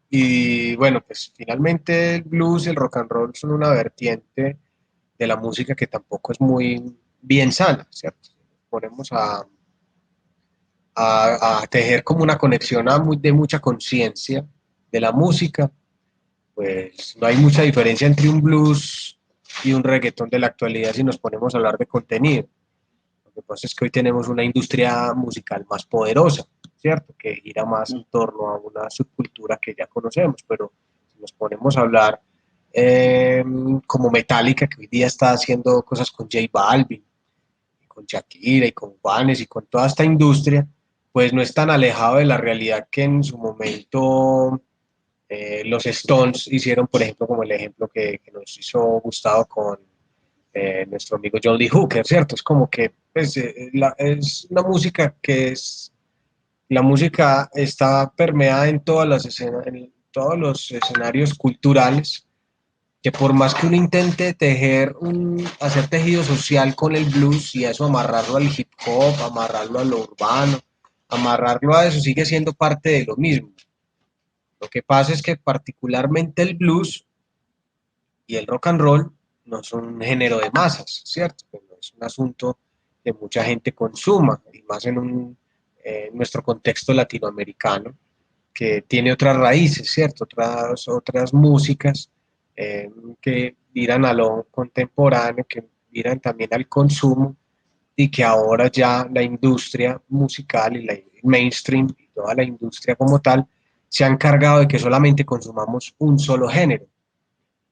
D: y bueno, pues finalmente el blues y el rock and roll son una vertiente de la música que tampoco es muy bien sana, ¿cierto? Ponemos a tejer como una conexión de mucha conciencia de la música, pues no hay mucha diferencia entre un blues y un reggaetón de la actualidad si nos ponemos a hablar de contenido. Lo que pasa es que hoy tenemos una industria musical más poderosa, ¿cierto? Que gira más en torno a una subcultura que ya conocemos, pero si nos ponemos a hablar como Metallica, que hoy día está haciendo cosas con J Balvin, con Shakira y con Juanes y con toda esta industria, pues no es tan alejado de la realidad que en su momento los Stones hicieron, por ejemplo, como el ejemplo que nos hizo Gustavo con nuestro amigo John Lee Hooker, ¿cierto? Es como que pues, es una música la música está permeada en en todos los escenarios culturales, que por más que uno intente hacer tejido social con el blues y eso amarrarlo al hip hop, amarrarlo a lo urbano, amarrarlo a eso sigue siendo parte de lo mismo. Lo que pasa es que particularmente el blues y el rock and roll no son un género de masas, ¿cierto? Pues no es un asunto que mucha gente consuma, y más en nuestro contexto latinoamericano, que tiene otras raíces, ¿cierto? Otras músicas que miran a lo contemporáneo, que miran también al consumo, y que ahora ya la industria musical y el mainstream y toda la industria como tal se han encargado de que solamente consumamos un solo género,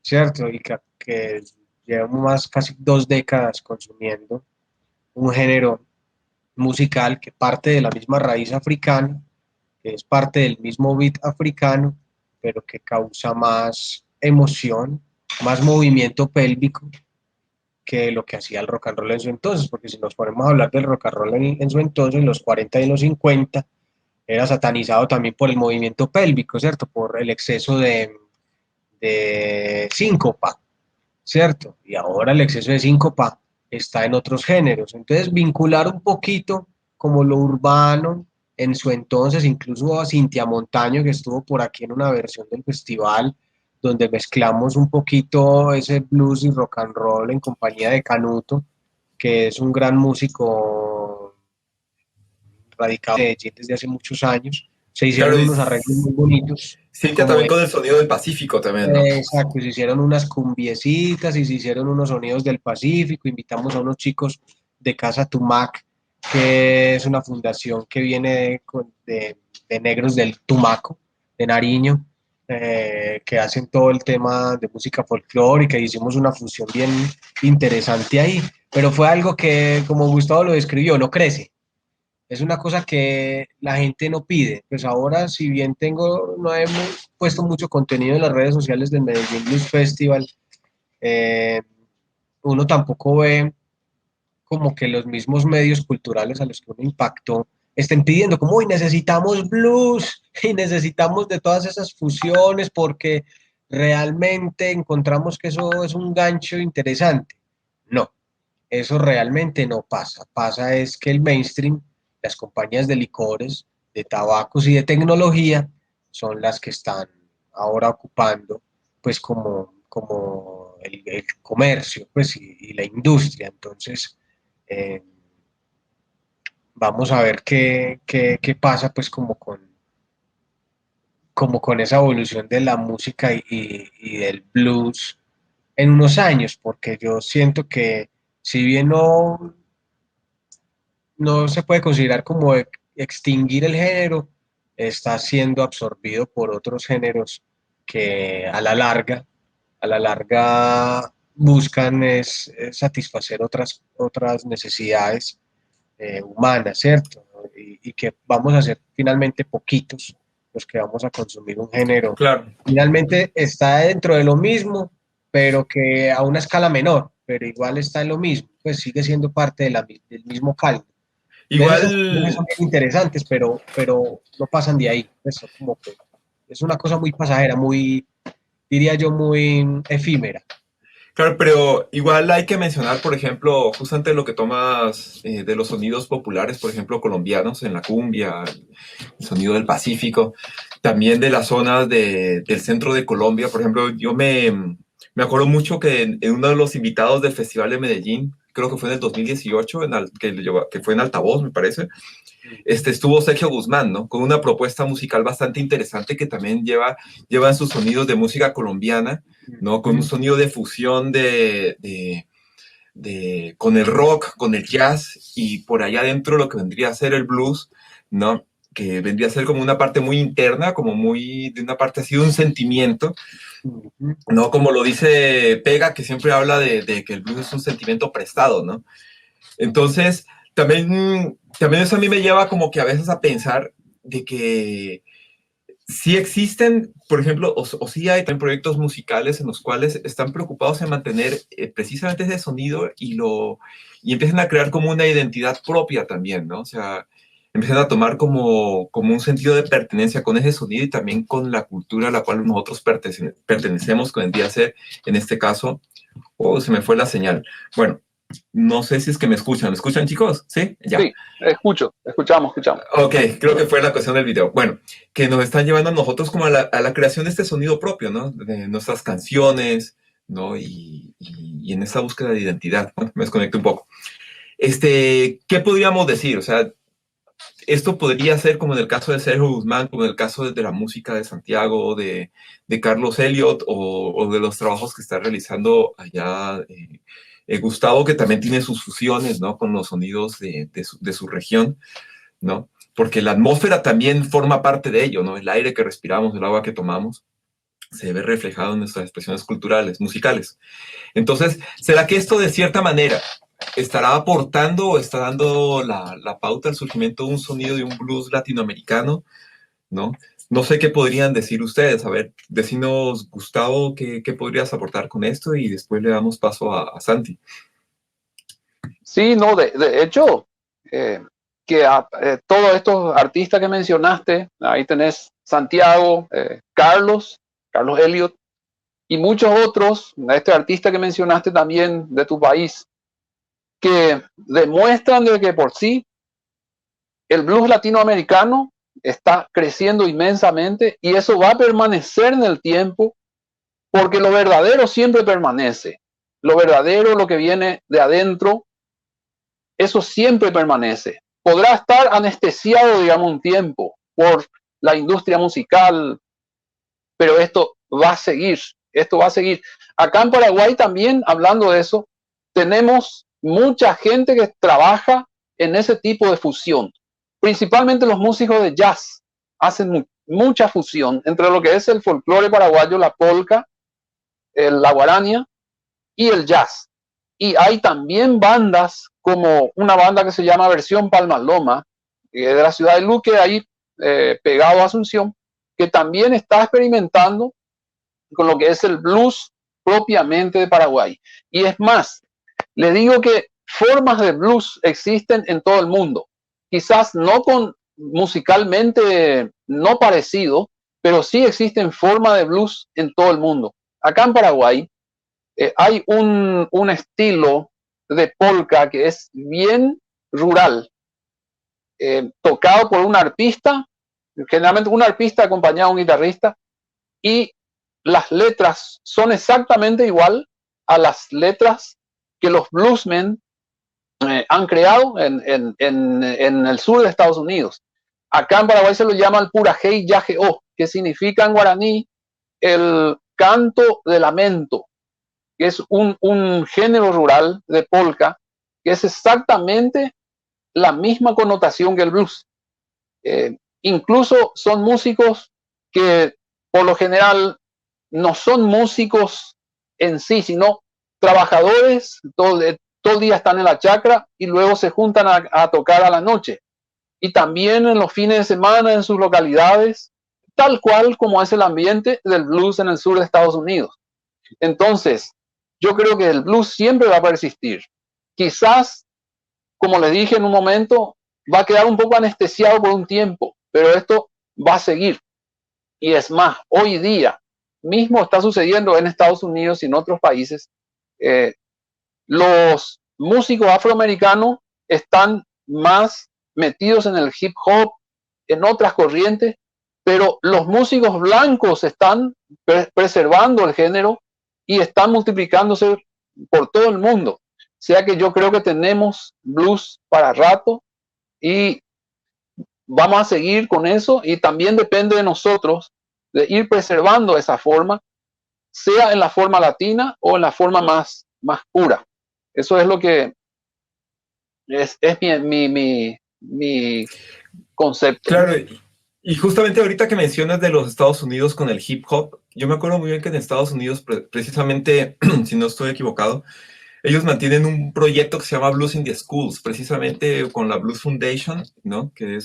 D: ¿cierto? Y que llevamos más casi 2 décadas consumiendo un género musical que parte de la misma raíz africana, que es parte del mismo beat africano, pero que causa más emoción, más movimiento pélvico que lo que hacía el rock and roll en su entonces, porque si nos ponemos a hablar del rock and roll en su entonces, en los 40 y en los 50, era satanizado también por el movimiento pélvico, ¿cierto? Por el exceso de síncopa, ¿cierto? Y ahora el exceso de síncopa está en otros géneros. Entonces, vincular un poquito como lo urbano en su entonces, incluso a Cintia Montaño, que estuvo por aquí en una versión del festival, donde mezclamos un poquito ese blues y rock and roll en compañía de Canuto, que es un gran músico radicado en Medellín desde hace muchos años. Se
C: Claro,
D: hicieron unos arreglos muy bonitos,
C: Cintia
D: como
C: también con el sonido del Pacífico también, ¿no?
D: exacto, se hicieron unas cumbiecitas y se hicieron unos sonidos del Pacífico. Invitamos a unos chicos de Casa Tumac, que es una fundación que viene de negros del Tumaco, de Nariño, que hacen todo el tema de música folclórica. Hicimos una fusión bien interesante ahí, pero fue algo que, como Gustavo lo describió, no crece. Es una cosa que la gente no pide. Pues ahora, si bien no hemos puesto mucho contenido en las redes sociales del Medellín Blues Festival, eh, uno tampoco ve como que los mismos medios culturales a los que uno impactó estén pidiendo como, uy, necesitamos blues y necesitamos de todas esas fusiones porque realmente encontramos que eso es un gancho interesante. No, eso realmente no pasa. Pasa es que el mainstream, las compañías de licores, de tabacos y de tecnología son las que están ahora ocupando pues como el comercio pues, y la industria. Entonces, eh, vamos a ver qué pasa pues como con esa evolución de la música y del blues en unos años, porque yo siento que si bien no se puede considerar como extinguir el género, está siendo absorbido por otros géneros que a la larga buscan es satisfacer otras necesidades humanas, ¿cierto? Y que vamos a ser finalmente poquitos los que vamos a consumir un género.
C: Claro.
D: Finalmente está dentro de lo mismo, pero que a una escala menor, pero igual está en lo mismo, pues sigue siendo parte del mismo caldo. Entonces, esas cosas
C: Igual,
D: son bien interesantes, pero no pasan de ahí. Eso como que es una cosa muy pasajera, muy, diría yo, muy efímera.
C: claro, pero igual hay que mencionar, por ejemplo, justamente lo que tomas de los sonidos populares, por ejemplo, colombianos en la cumbia, el sonido del Pacífico, también de las zonas del centro de Colombia. Por ejemplo, yo me acuerdo mucho que en uno de los invitados del Festival de Medellín, creo que fue en el 2018, que fue en Altavoz, me parece, estuvo Sergio Guzmán, ¿no? Con una propuesta musical bastante interesante que también lleva en sus sonidos de música colombiana, ¿no? Con un sonido de fusión con el rock, con el jazz y por allá adentro lo que vendría a ser el blues, ¿no? Que vendría a ser como una parte muy interna, como muy, de una parte así de un sentimiento, ¿no? Como lo dice Pega, que siempre habla de que el blues es un sentimiento prestado, ¿no? Entonces, también eso a mí me lleva como que a veces a pensar de que sí existen, por ejemplo, o sí hay también proyectos musicales en los cuales están preocupados en mantener precisamente ese sonido y empiezan a crear como una identidad propia también, ¿no? O sea, empiezan a tomar como un sentido de pertenencia con ese sonido y también con la cultura a la cual nosotros pertenecemos, que vendría a ser, en este caso, se me fue la señal. Bueno, No sé si es que me escuchan. ¿Me escuchan, chicos? ¿Sí? Ya.
E: Sí, escuchamos.
C: Ok, creo que fue la cuestión del video. Bueno, que nos están llevando a nosotros como a la creación de este sonido propio, ¿no? De nuestras canciones, ¿no? Y en esa búsqueda de identidad. Bueno, me desconecté un poco. ¿Qué podríamos decir? O sea, esto podría ser como en el caso de Sergio Guzmán, como en el caso de la música de Santiago, de Carlos Elliott, o de los trabajos que está realizando allá Gustavo, que también tiene sus fusiones, ¿no? Con los sonidos de su región, ¿no? Porque la atmósfera también forma parte de ello, ¿no? El aire que respiramos, el agua que tomamos, se ve reflejado en nuestras expresiones culturales, musicales. Entonces, ¿será que esto de cierta manera estará aportando o está dando la pauta al surgimiento de un sonido de un blues latinoamericano, ¿no? No sé qué podrían decir ustedes. A ver, decinos, Gustavo, ¿qué podrías aportar con esto? Y después le damos paso a Santi.
E: Sí, no, de hecho, todos estos artistas que mencionaste, ahí tenés Santiago, Carlos Elliott, y muchos otros, este artista que mencionaste también de tu país, que demuestran de que por sí el blues latinoamericano está creciendo inmensamente y eso va a permanecer en el tiempo porque lo verdadero siempre permanece. Lo verdadero, lo que viene de adentro, eso siempre permanece. Podrá estar anestesiado, digamos, un tiempo por la industria musical, pero esto va a seguir. Esto va a seguir. Acá en Paraguay también, hablando de eso, tenemos mucha gente que trabaja en ese tipo de fusión. Principalmente los músicos de jazz hacen mucha fusión entre lo que es el folclore paraguayo, la polca, la guarania y el jazz. Y hay también bandas como una banda que se llama Versión Palma Loma, de la ciudad de Luque, ahí pegado a Asunción, que también está experimentando con lo que es el blues propiamente de Paraguay. Y es más, le digo que formas de blues existen en todo el mundo. Quizás no musicalmente no parecido, pero sí existen formas de blues en todo el mundo. Acá en Paraguay hay un estilo de polka que es bien rural, tocado por un arpista, generalmente un arpista acompañado de un guitarrista, y las letras son exactamente igual a las letras que los bluesmen han creado en el sur de Estados Unidos. Acá en Paraguay se lo llama el Purajei Yajeó, que significa en guaraní el canto de lamento, que es un género rural de polka, que es exactamente la misma connotación que el blues. Incluso son músicos que por lo general no son músicos en sí, sino trabajadores, todo el día están en la chacra y luego se juntan a tocar a la noche. Y también en los fines de semana en sus localidades, tal cual como es el ambiente del blues en el sur de Estados Unidos. Entonces, yo creo que el blues siempre va a persistir. Quizás, como les dije en un momento, va a quedar un poco anestesiado por un tiempo, pero esto va a seguir. Y es más, hoy día mismo está sucediendo en Estados Unidos y en otros países. Los músicos afroamericanos están más metidos en el hip hop, en otras corrientes, pero los músicos blancos están preservando el género y están multiplicándose por todo el mundo. O sea que yo creo que tenemos blues para rato y vamos a seguir con eso y también depende de nosotros de ir preservando esa forma, sea en la forma latina o en la forma más pura. Eso es lo que es mi concepto.
C: Claro, y justamente ahorita que mencionas de los Estados Unidos con el hip hop, yo me acuerdo muy bien que en Estados Unidos, precisamente, si no estoy equivocado, ellos mantienen un proyecto que se llama Blues in the Schools, precisamente con la Blues Foundation, ¿no? Que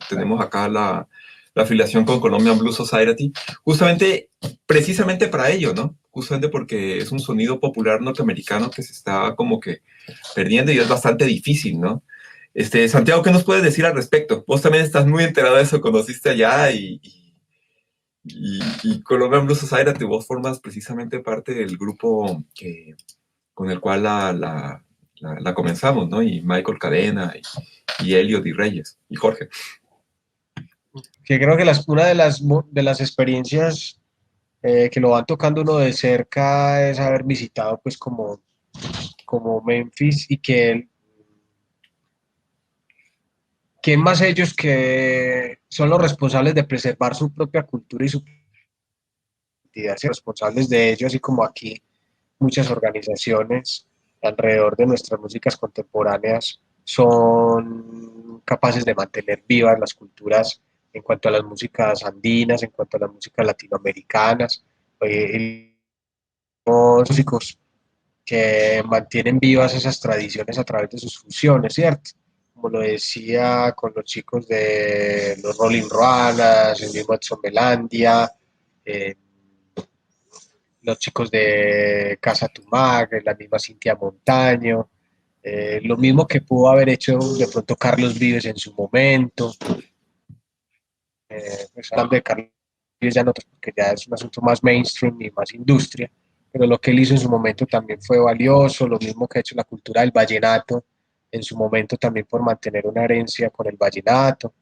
C: tenemos acá la afiliación con Colombian Blues Society, precisamente para ello, ¿no? Justamente porque es un sonido popular norteamericano que se está como que perdiendo y es bastante difícil, ¿no? Santiago, ¿qué nos puedes decir al respecto? Vos también estás muy enterado de eso, conociste allá y Colombian Blues Society, vos formas precisamente parte del grupo que con el cual la comenzamos, ¿no? Y Michael Cadena, y Elliot y Reyes, y Jorge.
D: Que creo que una de las experiencias que lo van tocando uno de cerca es haber visitado pues como Memphis y que ¿quién más ellos que son los responsables de preservar su propia cultura y su identidad, responsables de ello, así como aquí muchas organizaciones alrededor de nuestras músicas contemporáneas son capaces de mantener vivas las culturas en cuanto a las músicas andinas, en cuanto a las músicas latinoamericanas, los músicos que mantienen vivas esas tradiciones a través de sus fusiones, ¿cierto? Como lo decía con los chicos de los Rolling Ruanas, el mismo Edson Belandia, los chicos de Casa Tumac, la misma Cintia Montaño, lo mismo que pudo haber hecho de pronto Carlos Vives en su momento, pues hablando de Carlos Vives ya no, porque ya es un asunto más mainstream y más industria, pero lo que él hizo en su momento también fue valioso, lo mismo que ha hecho la cultura del vallenato, en su momento también por mantener una herencia con el vallenato,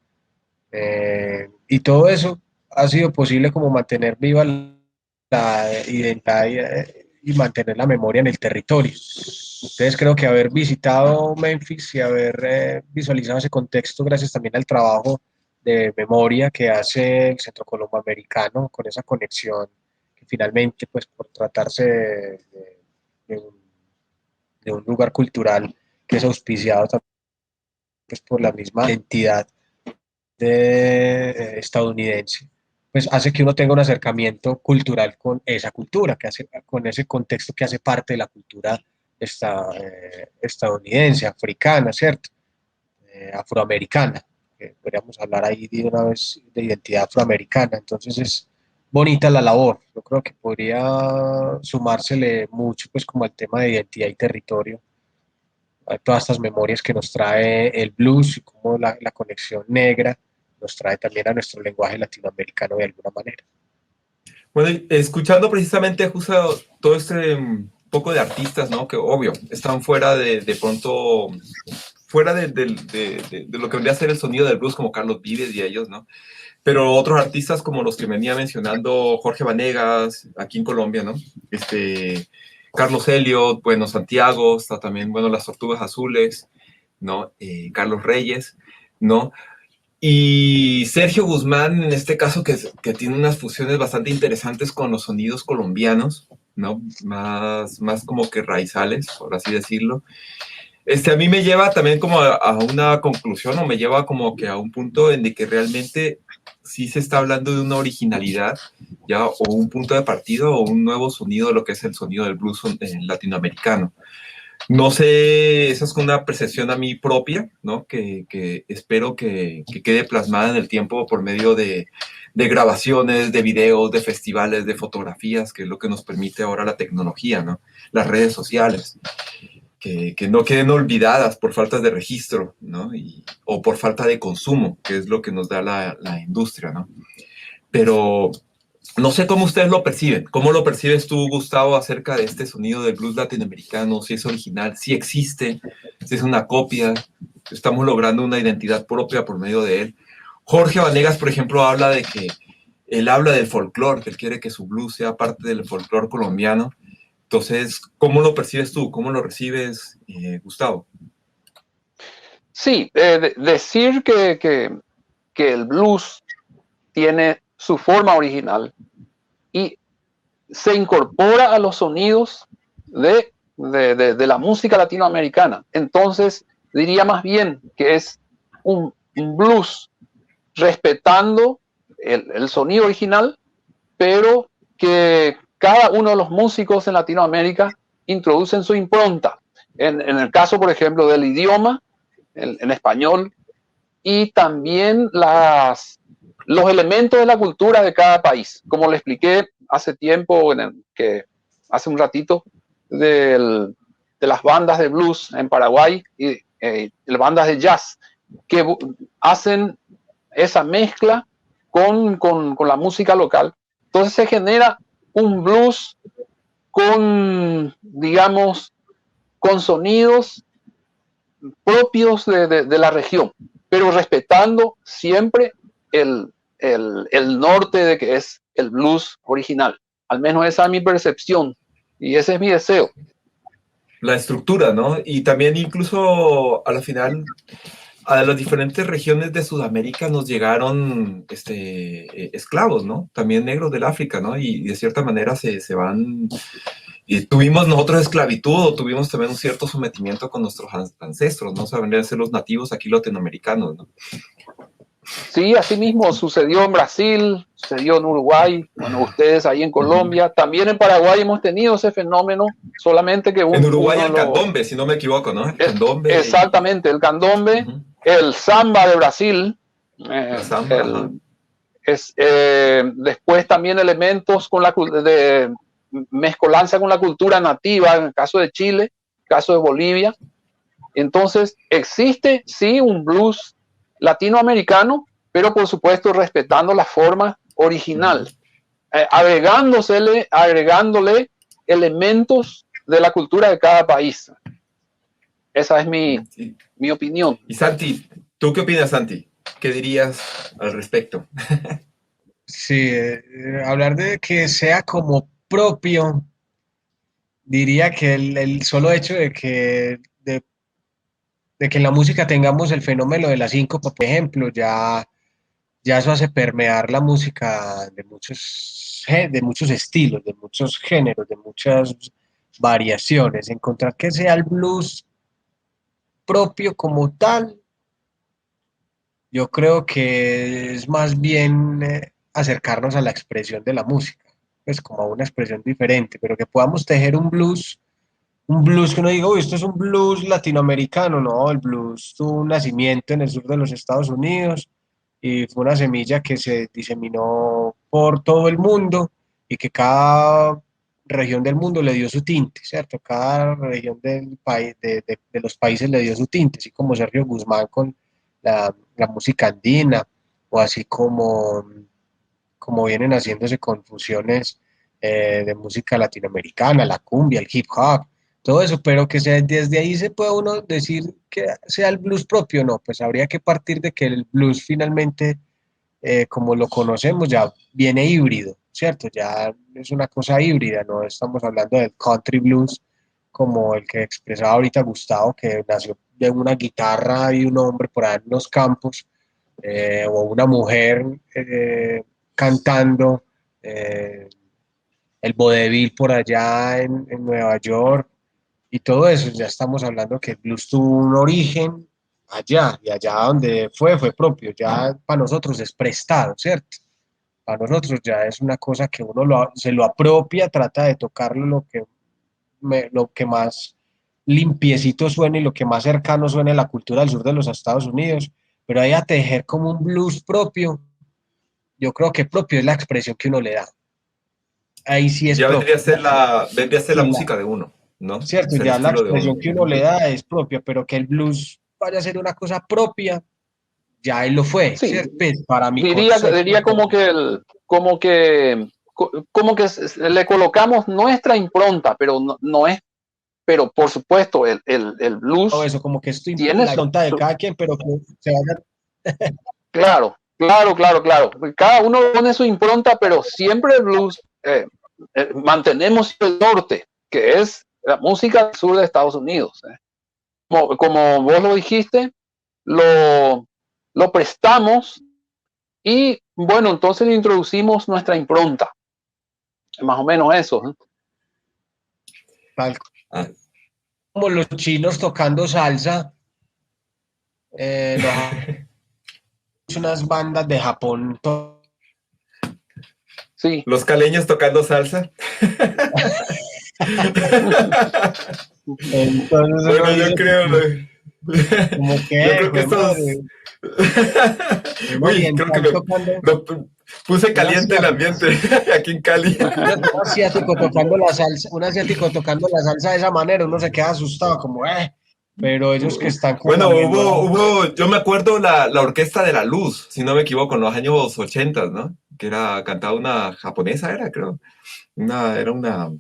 D: y todo eso ha sido posible como mantener viva la identidad y mantener la memoria en el territorio. Entonces creo que haber visitado Memphis y haber visualizado ese contexto gracias también al trabajo de memoria que hace el Centro Colomboamericano con esa conexión que finalmente pues por tratarse de un lugar cultural que es auspiciado también pues, por la misma entidad estadounidense, pues hace que uno tenga un acercamiento cultural con esa cultura, con ese contexto que hace parte de la cultura estadounidense, africana, ¿cierto? Afroamericana. Podríamos hablar ahí de una vez de identidad afroamericana, entonces es bonita la labor. Yo creo que podría sumársele mucho, pues como el tema de identidad y territorio, a todas estas memorias que nos trae el blues y cómo la conexión negra nos trae también a nuestro lenguaje latinoamericano de alguna manera.
C: Bueno, escuchando precisamente justo todo este poco de artistas, ¿no? Que obvio, están fuera de pronto, fuera de lo que vendría a ser el sonido del blues, como Carlos Vives y ellos, ¿no? Pero otros artistas como los que venía mencionando Jorge Vanegas, aquí en Colombia, ¿no? Carlos Elliot, bueno, Santiago, está también, bueno, las Tortugas Azules, ¿no? Carlos Reyes, ¿no? Y Sergio Guzmán, en este caso, que tiene unas fusiones bastante interesantes con los sonidos colombianos, ¿no? Más como que raizales, por así decirlo. A mí me lleva también como a una conclusión, o me lleva como que a un punto en el que realmente sí se está hablando de una originalidad, ya, o un punto de partida, o un nuevo sonido de lo que es el sonido del blues latinoamericano. No sé, esa es una percepción a mí propia, ¿no? Que espero que quede plasmada en el tiempo por medio de grabaciones, de videos, de festivales, de fotografías, que es lo que nos permite ahora la tecnología, ¿no? Las redes sociales, que no queden olvidadas por faltas de registro, ¿no? O por falta de consumo, que es lo que nos da la industria, ¿no? Pero no sé cómo ustedes lo perciben. ¿Cómo lo percibes tú, Gustavo, acerca de este sonido del blues latinoamericano? Si es original, si existe, si es una copia, estamos logrando una identidad propia por medio de él. Jorge Vanegas, por ejemplo, habla de que él habla del folclore, que él quiere que su blues sea parte del folclore colombiano. Entonces, ¿cómo lo percibes tú? ¿Cómo lo recibes, Gustavo?
E: Sí, decir que el blues tiene su forma original y se incorpora a los sonidos de la música latinoamericana. Entonces, diría más bien que es un blues respetando el sonido original, pero que cada uno de los músicos en Latinoamérica introducen su impronta. En el caso, por ejemplo, del idioma, en español, y también los elementos de la cultura de cada país. Como le expliqué hace tiempo, hace un ratito, de las bandas de blues en Paraguay y las bandas de jazz, que hacen esa mezcla con la música local. Entonces se genera un blues con, digamos, con sonidos propios de la región, pero respetando siempre el norte de que es el blues original. Al menos esa es mi percepción y ese es mi deseo.
C: La estructura, ¿no? Y también incluso a la final, a las diferentes regiones de Sudamérica nos llegaron esclavos, ¿no? También negros del África, ¿no? Y de cierta manera se van... Y tuvimos nosotros esclavitud, o tuvimos también un cierto sometimiento con nuestros ancestros, ¿no? O sea, vendrían a ser los nativos aquí latinoamericanos, ¿no?
E: Sí, así mismo sucedió en Brasil, sucedió en Uruguay, bueno, ustedes ahí en Colombia, también en Paraguay hemos tenido ese fenómeno, solamente que
C: en Uruguay el candombe, si no me equivoco, ¿no? El candombe.
E: Exactamente, el candombe, el samba de Brasil, después también elementos con de mezcolanza con la cultura nativa, en el caso de Chile, en el caso de Bolivia. Entonces, existe, sí, un blues latinoamericano, pero por supuesto respetando la forma original, agregándole elementos de la cultura de cada país. Esa es mi opinión.
C: Y Santi, ¿tú qué opinas, Santi? ¿Qué dirías al respecto?
D: Sí, hablar de que sea como propio, diría que el solo hecho de que en la música tengamos el fenómeno de la síncopa, por ejemplo, ya eso hace permear la música de muchos estilos, de muchos géneros, de muchas variaciones. Encontrar que sea el blues propio como tal, yo creo que es más bien acercarnos a la expresión de la música, pues como a una expresión diferente, pero que podamos tejer un blues que uno diga, uy, esto es un blues latinoamericano. No, el blues tuvo un nacimiento en el sur de los Estados Unidos y fue una semilla que se diseminó por todo el mundo y que cada región del mundo le dio su tinte, ¿cierto? Cada región del país, de los países le dio su tinte, así como Sergio Guzmán con la música andina, o así como vienen haciéndose con fusiones de música latinoamericana, la cumbia, el hip hop, todo eso, pero que desde ahí se puede uno decir que sea el blues propio. No, pues habría que partir de que el blues finalmente, como lo conocemos, ya viene híbrido, ¿cierto? Ya es una cosa híbrida, no estamos hablando del country blues como el que expresaba ahorita Gustavo, que nació de una guitarra y un hombre por ahí en los campos, o una mujer cantando el vodevil por allá en Nueva York, y todo eso. Ya estamos hablando que el blues tuvo un origen allá, y allá donde fue propio, ya para nosotros es prestado, ¿cierto? Para nosotros ya es una cosa que uno se lo apropia, trata de tocarlo lo que más limpiecito suene y lo que más cercano suene a la cultura del sur de los Estados Unidos, pero ahí a tejer como un blues propio, yo creo que propio es la expresión que uno le da. Ahí sí es
C: ya
D: propio.
C: vendría a ser la música de uno, ¿no?
D: Cierto, ya la expresión que uno le da es propia, pero que el blues vaya a ser una cosa propia, ya él lo fue,
E: sí,
D: ¿cierto? Para mí
E: diría como que le colocamos nuestra impronta, pero no es, pero por supuesto el blues
D: todo eso, como que esto
E: tiene
D: la impronta de cada quien, pero que se vaya.
E: Claro. Cada uno pone su impronta, pero siempre el blues mantenemos el norte, que es la música del sur de Estados Unidos. Como vos lo dijiste, lo prestamos y bueno, entonces le introducimos nuestra impronta. Más o menos eso.
D: Como los chinos tocando salsa, unas bandas de Japón.
E: Sí.
C: Los caleños tocando salsa.
D: Entonces,
C: bueno, yo creo.
D: Como que,
C: yo creo que estos. Uy, creo que me puse caliente el ambiente aquí en Cali.
D: Un asiático tocando la salsa de esa manera, uno se queda asustado, como, pero ellos que están...
C: Bueno, hubo, yo me acuerdo la Orquesta de la Luz, si no me equivoco, en los años 80, ¿no? Que cantaba una japonesa, creo. Era una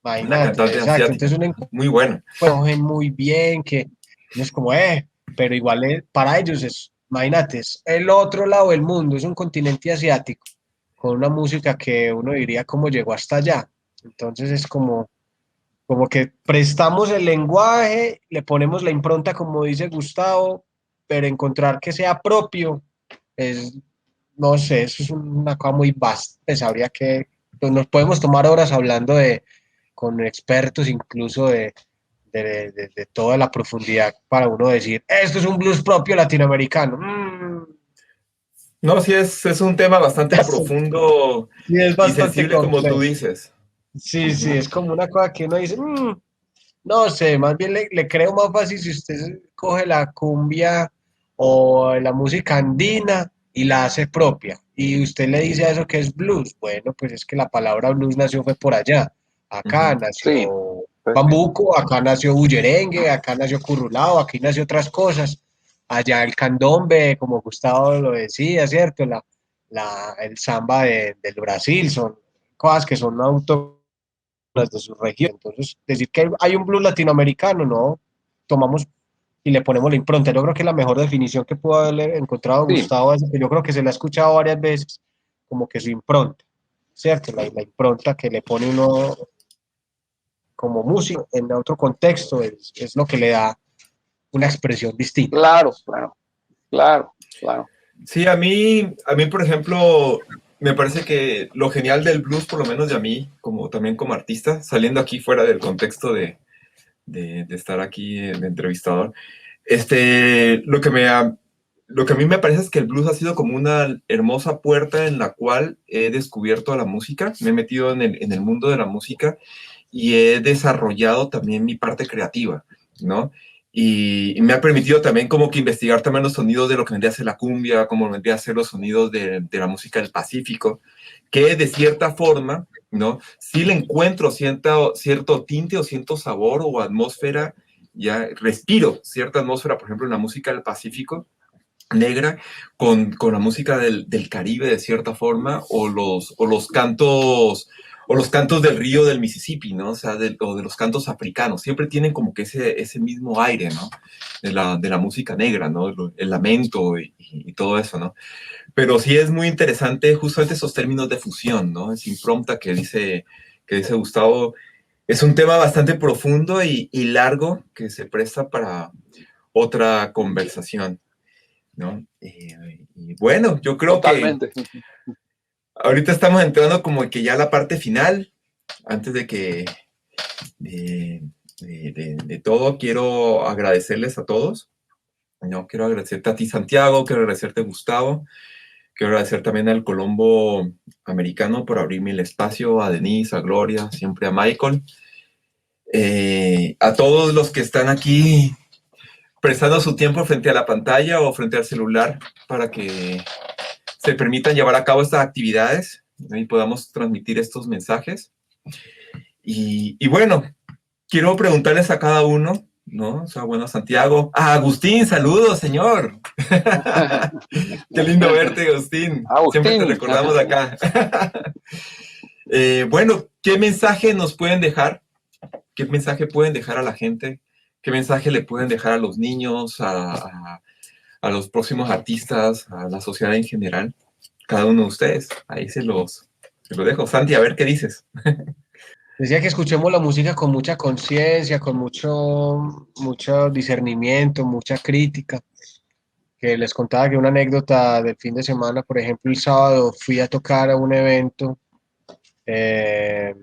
C: una
D: Imagínate,
C: cantante
D: exacto.
C: asiática,
D: Entonces uno
C: muy buena.
D: cogen muy bien, que no es como, pero igual para ellos es, imagínate, es el otro lado del mundo, es un continente asiático, con una música que uno diría cómo llegó hasta allá. Entonces es como que prestamos el lenguaje, le ponemos la impronta, como dice Gustavo, pero encontrar que sea propio es, no sé, eso es una cosa muy vasta, pues habría que, pues, nos podemos tomar horas hablando con expertos incluso de toda la profundidad para uno decir, esto es un blues propio latinoamericano.
C: No, sí es un tema bastante profundo
D: Sí, es
C: y
D: bastante
C: sensible como tú
D: complejo.
C: dices.
D: Sí, sí,
C: Ujú.
D: es como una cosa que uno dice, no sé, más bien le creo más fácil si usted coge la cumbia o la música andina y la hace propia. Y usted le dice a eso que es blues. Bueno, pues es que la palabra blues nació fue por allá. Acá
C: Ujú.
E: Sí,
D: nació
E: pues,
D: bambuco, acá nació bullerengue, acá nació currulao, aquí nació otras cosas. Allá el candombe, como Gustavo lo decía, ¿cierto? El samba del Brasil, son cosas que son autóctonas de su región. Entonces, decir que hay un blues latinoamericano, no, tomamos y le ponemos la impronta. Yo creo que la mejor definición que pudo haber encontrado
E: sí,
D: Gustavo es que yo creo que se la ha escuchado varias veces, como que su impronta, ¿cierto? La impronta que le pone uno como músico en otro contexto es lo que le da una expresión distinta.
E: claro, claro, claro, claro.
C: Sí, a mí, por ejemplo, me parece que lo genial del blues, por lo menos de a mí, como también como artista, saliendo aquí fuera del contexto de estar aquí de entrevistador, lo que lo que a mí me parece es que el blues ha sido como una hermosa puerta en la cual he descubierto la música, me he metido en el mundo de la música y he desarrollado también mi parte creativa, ¿no? Y me ha permitido también como que investigar también los sonidos de lo que vendría a ser la cumbia, como vendría a ser los sonidos de la música del Pacífico, que de cierta forma, ¿no? Sí le encuentro cierto tinte o cierto sabor o atmósfera, ya respiro cierta atmósfera, por ejemplo, en la música del Pacífico negra con la música del Caribe de cierta forma o los cantos del río del Mississippi, ¿no? O sea, o de los cantos africanos, siempre tienen como que ese mismo aire, ¿no? De la música negra, ¿no? El lamento y todo eso, ¿no? Pero sí es muy interesante justamente esos términos de fusión, ¿no? Es impronta que dice Gustavo, es un tema bastante profundo y largo que se presta para otra conversación. ¿No? Y bueno, yo creo que
E: Totalmente.
C: ahorita estamos entrando como que ya a la parte final, antes de todo, quiero agradecerles a todos, ¿no? Quiero agradecerte a ti, Santiago, quiero agradecerte, Gustavo, quiero agradecer también al Colombo Americano por abrirme el espacio, a Denise, a Gloria, siempre a Michael, a todos los que están aquí prestando su tiempo frente a la pantalla o frente al celular para que se permitan llevar a cabo estas actividades, ¿no? Y podamos transmitir estos mensajes. Y bueno, quiero preguntarles a cada uno, ¿no? O sea, bueno, Santiago. Ah, Agustín, saludos, señor. Qué lindo verte, Agustín. Siempre te
E: Agustín,
C: recordamos acá. Bueno, ¿qué mensaje nos pueden dejar? ¿Qué mensaje pueden dejar a la gente? ¿Qué mensaje le pueden dejar a los niños, a los próximos artistas, a la sociedad en general? Cada uno de ustedes. Ahí se lo dejo. Santi, a ver qué dices.
D: Decía que escuchemos la música con mucha conciencia, con mucho discernimiento, mucha crítica. Que les contaba que una anécdota del fin de semana, por ejemplo, el sábado fui a tocar a un evento eh,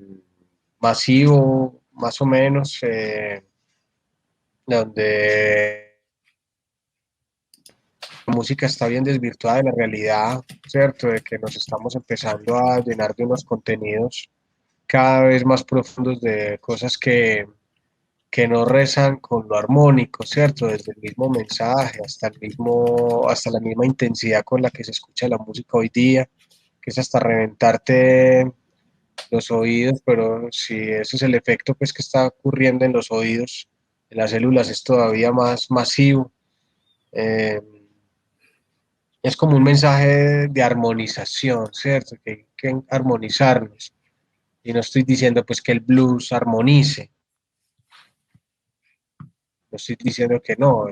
D: masivo, más o menos, donde la música está bien desvirtuada de la realidad, ¿cierto? De que nos estamos empezando a llenar de unos contenidos cada vez más profundos de cosas que no rezan con lo armónico, ¿cierto? Desde el mismo mensaje hasta la misma intensidad con la que se escucha la música hoy día, que es hasta reventarte los oídos, pero si ese es el efecto pues que está ocurriendo en los oídos, en las células es todavía más masivo. Eh, es como un mensaje de armonización, ¿cierto? Que hay que armonizarnos. Y no estoy diciendo pues que el blues armonice, no estoy diciendo que no.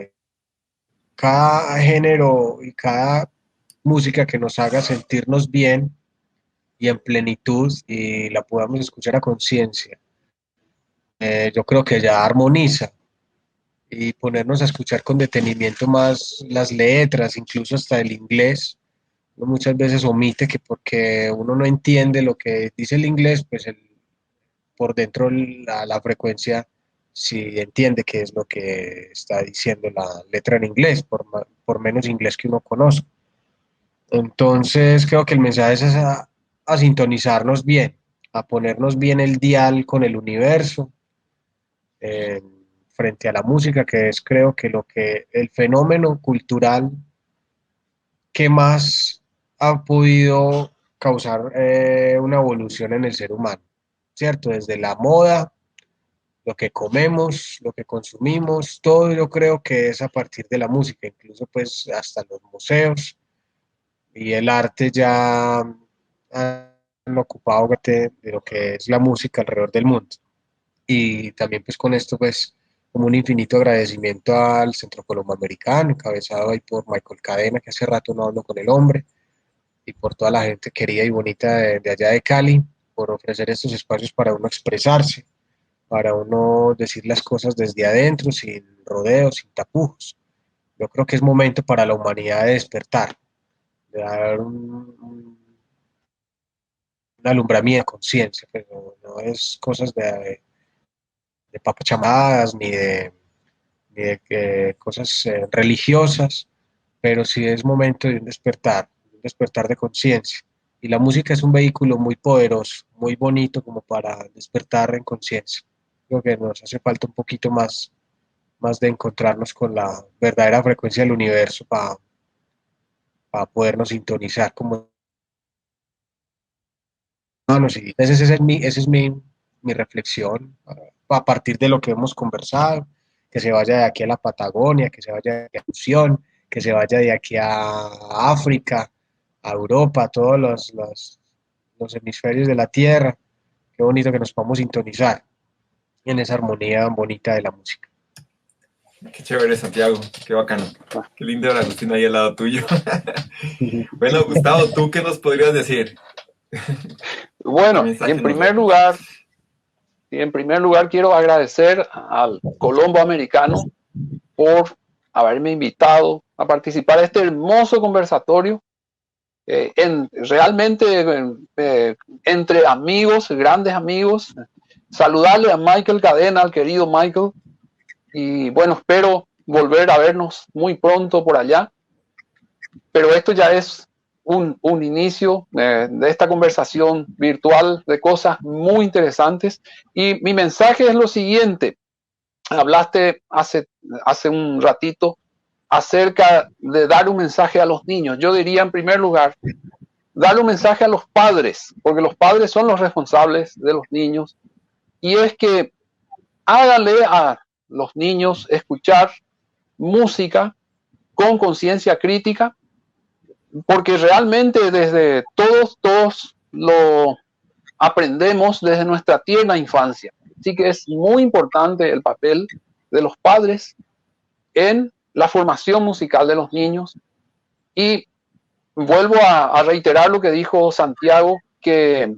D: Cada género y cada música que nos haga sentirnos bien y en plenitud y la podamos escuchar a conciencia, yo creo que ya armoniza y ponernos a escuchar con detenimiento más las letras, incluso hasta el inglés. Uno muchas veces omite que porque uno no entiende lo que dice el inglés, pues por dentro la frecuencia sí entiende qué es lo que está diciendo la letra en inglés, por menos inglés que uno conozca. Entonces creo que el mensaje es a sintonizarnos bien, a ponernos bien el dial con el universo, eh, frente a la música, que es creo que lo que el fenómeno cultural que más ha podido causar una evolución en el ser humano, ¿cierto? Desde la moda, lo que comemos, lo que consumimos, todo yo creo que es a partir de la música, incluso pues hasta los museos y el arte ya han ocupado de lo que es la música alrededor del mundo. Y también pues con esto pues como un infinito agradecimiento al Centro Colomboamericano, encabezado ahí por Michael Cadena, que hace rato no hablo con el hombre, y por toda la gente querida y bonita de allá de Cali, por ofrecer estos espacios para uno expresarse, para uno decir las cosas desde adentro, sin rodeos, sin tapujos. Yo creo que es momento para la humanidad de despertar, de dar un alumbramiento de conciencia, pero no es cosas de papachamadas ni de cosas religiosas, pero sí es momento de un despertar de conciencia. Y la música es un vehículo muy poderoso, muy bonito como para despertar en conciencia. Creo que nos hace falta un poquito más de encontrarnos con la verdadera frecuencia del universo para podernos sintonizar como humanos. Y esa es mi reflexión a partir de lo que hemos conversado, que se vaya de aquí a la Patagonia, que se vaya de aquí a Fusión, que se vaya de aquí a África, a Europa, a todos los hemisferios de la Tierra. Qué bonito que nos podamos sintonizar en esa armonía bonita de la música.
C: Qué chévere, Santiago, qué bacano. Qué lindo la Agustina ahí al lado tuyo. Bueno, Gustavo, ¿tú qué nos podrías decir?
E: Bueno, y en primer lugar quiero agradecer al Colombo Americano por haberme invitado a participar de este hermoso conversatorio, realmente entre amigos, grandes amigos. Saludarle a Michael Cadena, al querido Michael, y bueno, espero volver a vernos muy pronto por allá, pero esto ya es un inicio de esta conversación virtual de cosas muy interesantes, y mi mensaje es lo siguiente. Hablaste hace un ratito acerca de dar un mensaje a los niños. Yo diría, en primer lugar, dar un mensaje a los padres, porque los padres son los responsables de los niños, y es que háganle a los niños escuchar música con conciencia crítica, porque realmente desde todos lo aprendemos desde nuestra tierna infancia. Así que es muy importante el papel de los padres en la formación musical de los niños. Y vuelvo a reiterar lo que dijo Santiago, que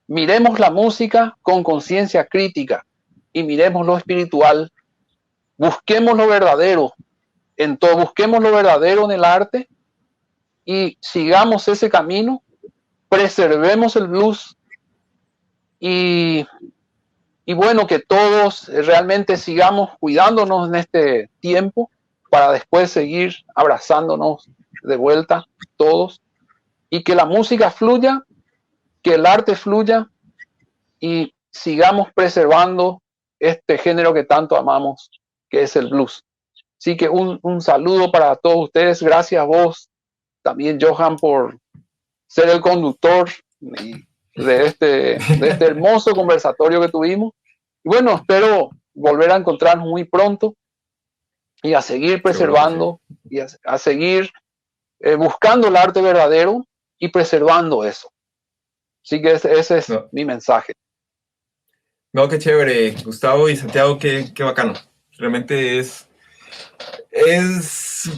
E: miremos la música con conciencia crítica y miremos lo espiritual. Busquemos lo verdadero en todo, busquemos lo verdadero en el arte y sigamos ese camino, preservemos el blues y bueno, que todos realmente sigamos cuidándonos en este tiempo para después seguir abrazándonos de vuelta todos, y que la música fluya, que el arte fluya y sigamos preservando este género que tanto amamos, que es el blues. Así que un saludo para todos ustedes. Gracias a vos también, Johan, por ser el conductor de este hermoso conversatorio que tuvimos. Y bueno, espero volver a encontrarnos muy pronto y a seguir preservando y a seguir buscando el arte verdadero y preservando eso. Así que ese es
C: No.
E: mi mensaje.
C: No, qué chévere, Gustavo y Santiago, qué bacano. Realmente es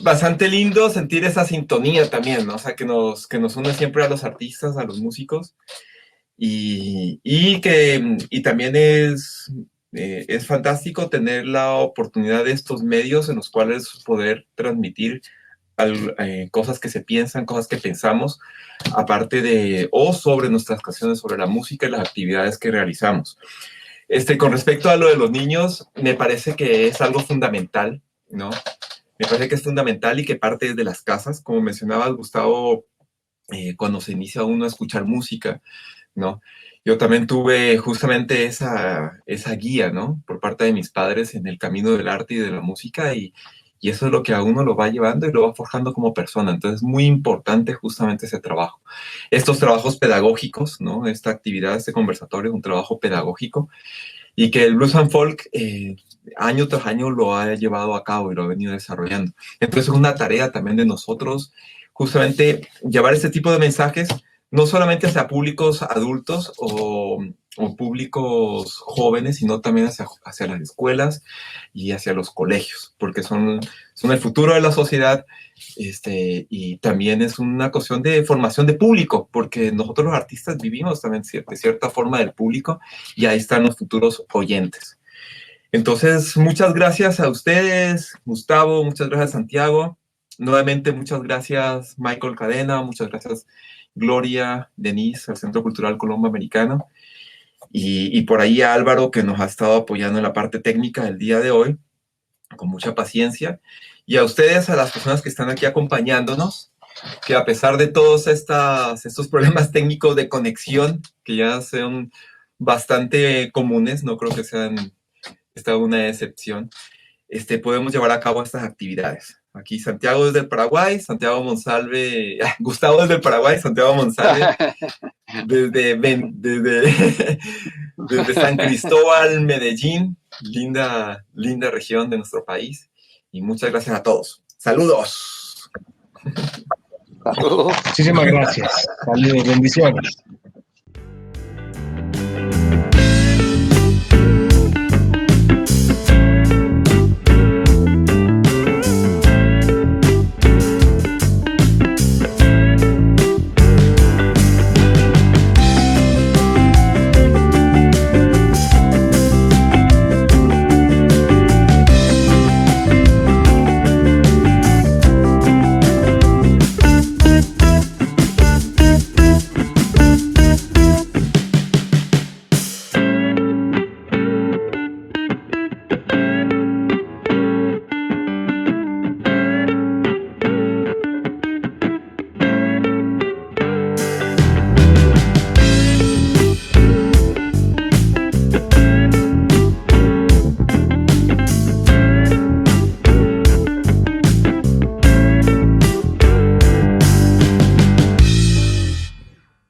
C: bastante lindo sentir esa sintonía también, ¿no? O sea, que nos une siempre a los artistas, a los músicos. Y también es fantástico tener la oportunidad de estos medios en los cuales poder transmitir cosas que se piensan, cosas que pensamos, aparte o sobre nuestras canciones, sobre la música y las actividades que realizamos. Con respecto a lo de los niños, me parece que es algo fundamental, ¿no? Me parece que es fundamental y que parte de las casas, como mencionabas, Gustavo, cuando se inicia uno a escuchar música, ¿no? Yo también tuve justamente esa guía, ¿no? Por parte de mis padres en el camino del arte y de la música y eso es lo que a uno lo va llevando y lo va forjando como persona. Entonces es muy importante justamente ese trabajo. Estos trabajos pedagógicos, ¿no? Esta actividad, este conversatorio es un trabajo pedagógico y que el Blues and Folk año tras año lo ha llevado a cabo y lo ha venido desarrollando. Entonces es una tarea también de nosotros justamente llevar este tipo de mensajes no solamente hacia públicos adultos o públicos jóvenes, sino también hacia las escuelas y hacia los colegios, porque son el futuro de la sociedad y también es una cuestión de formación de público, porque nosotros los artistas vivimos también de cierta forma del público y ahí están los futuros oyentes. Entonces, muchas gracias a ustedes, Gustavo, muchas gracias, Santiago. Nuevamente, muchas gracias, Michael Cadena, muchas gracias, Gloria, Denise, al Centro Cultural Colombo Americano, y por ahí a Álvaro, que nos ha estado apoyando en la parte técnica del día de hoy, con mucha paciencia, y a ustedes, a las personas que están aquí acompañándonos, que a pesar de todos estos problemas técnicos de conexión, que ya son bastante comunes, no creo que sean una excepción, podemos llevar a cabo estas actividades. Aquí Santiago desde el Paraguay, Santiago Monsalve, Gustavo desde el Paraguay, Santiago Monsalve desde San Cristóbal, Medellín, linda región de nuestro país. Y muchas gracias a todos. ¡Saludos!
E: Saludos.
D: Muchísimas gracias. Saludos, bendiciones.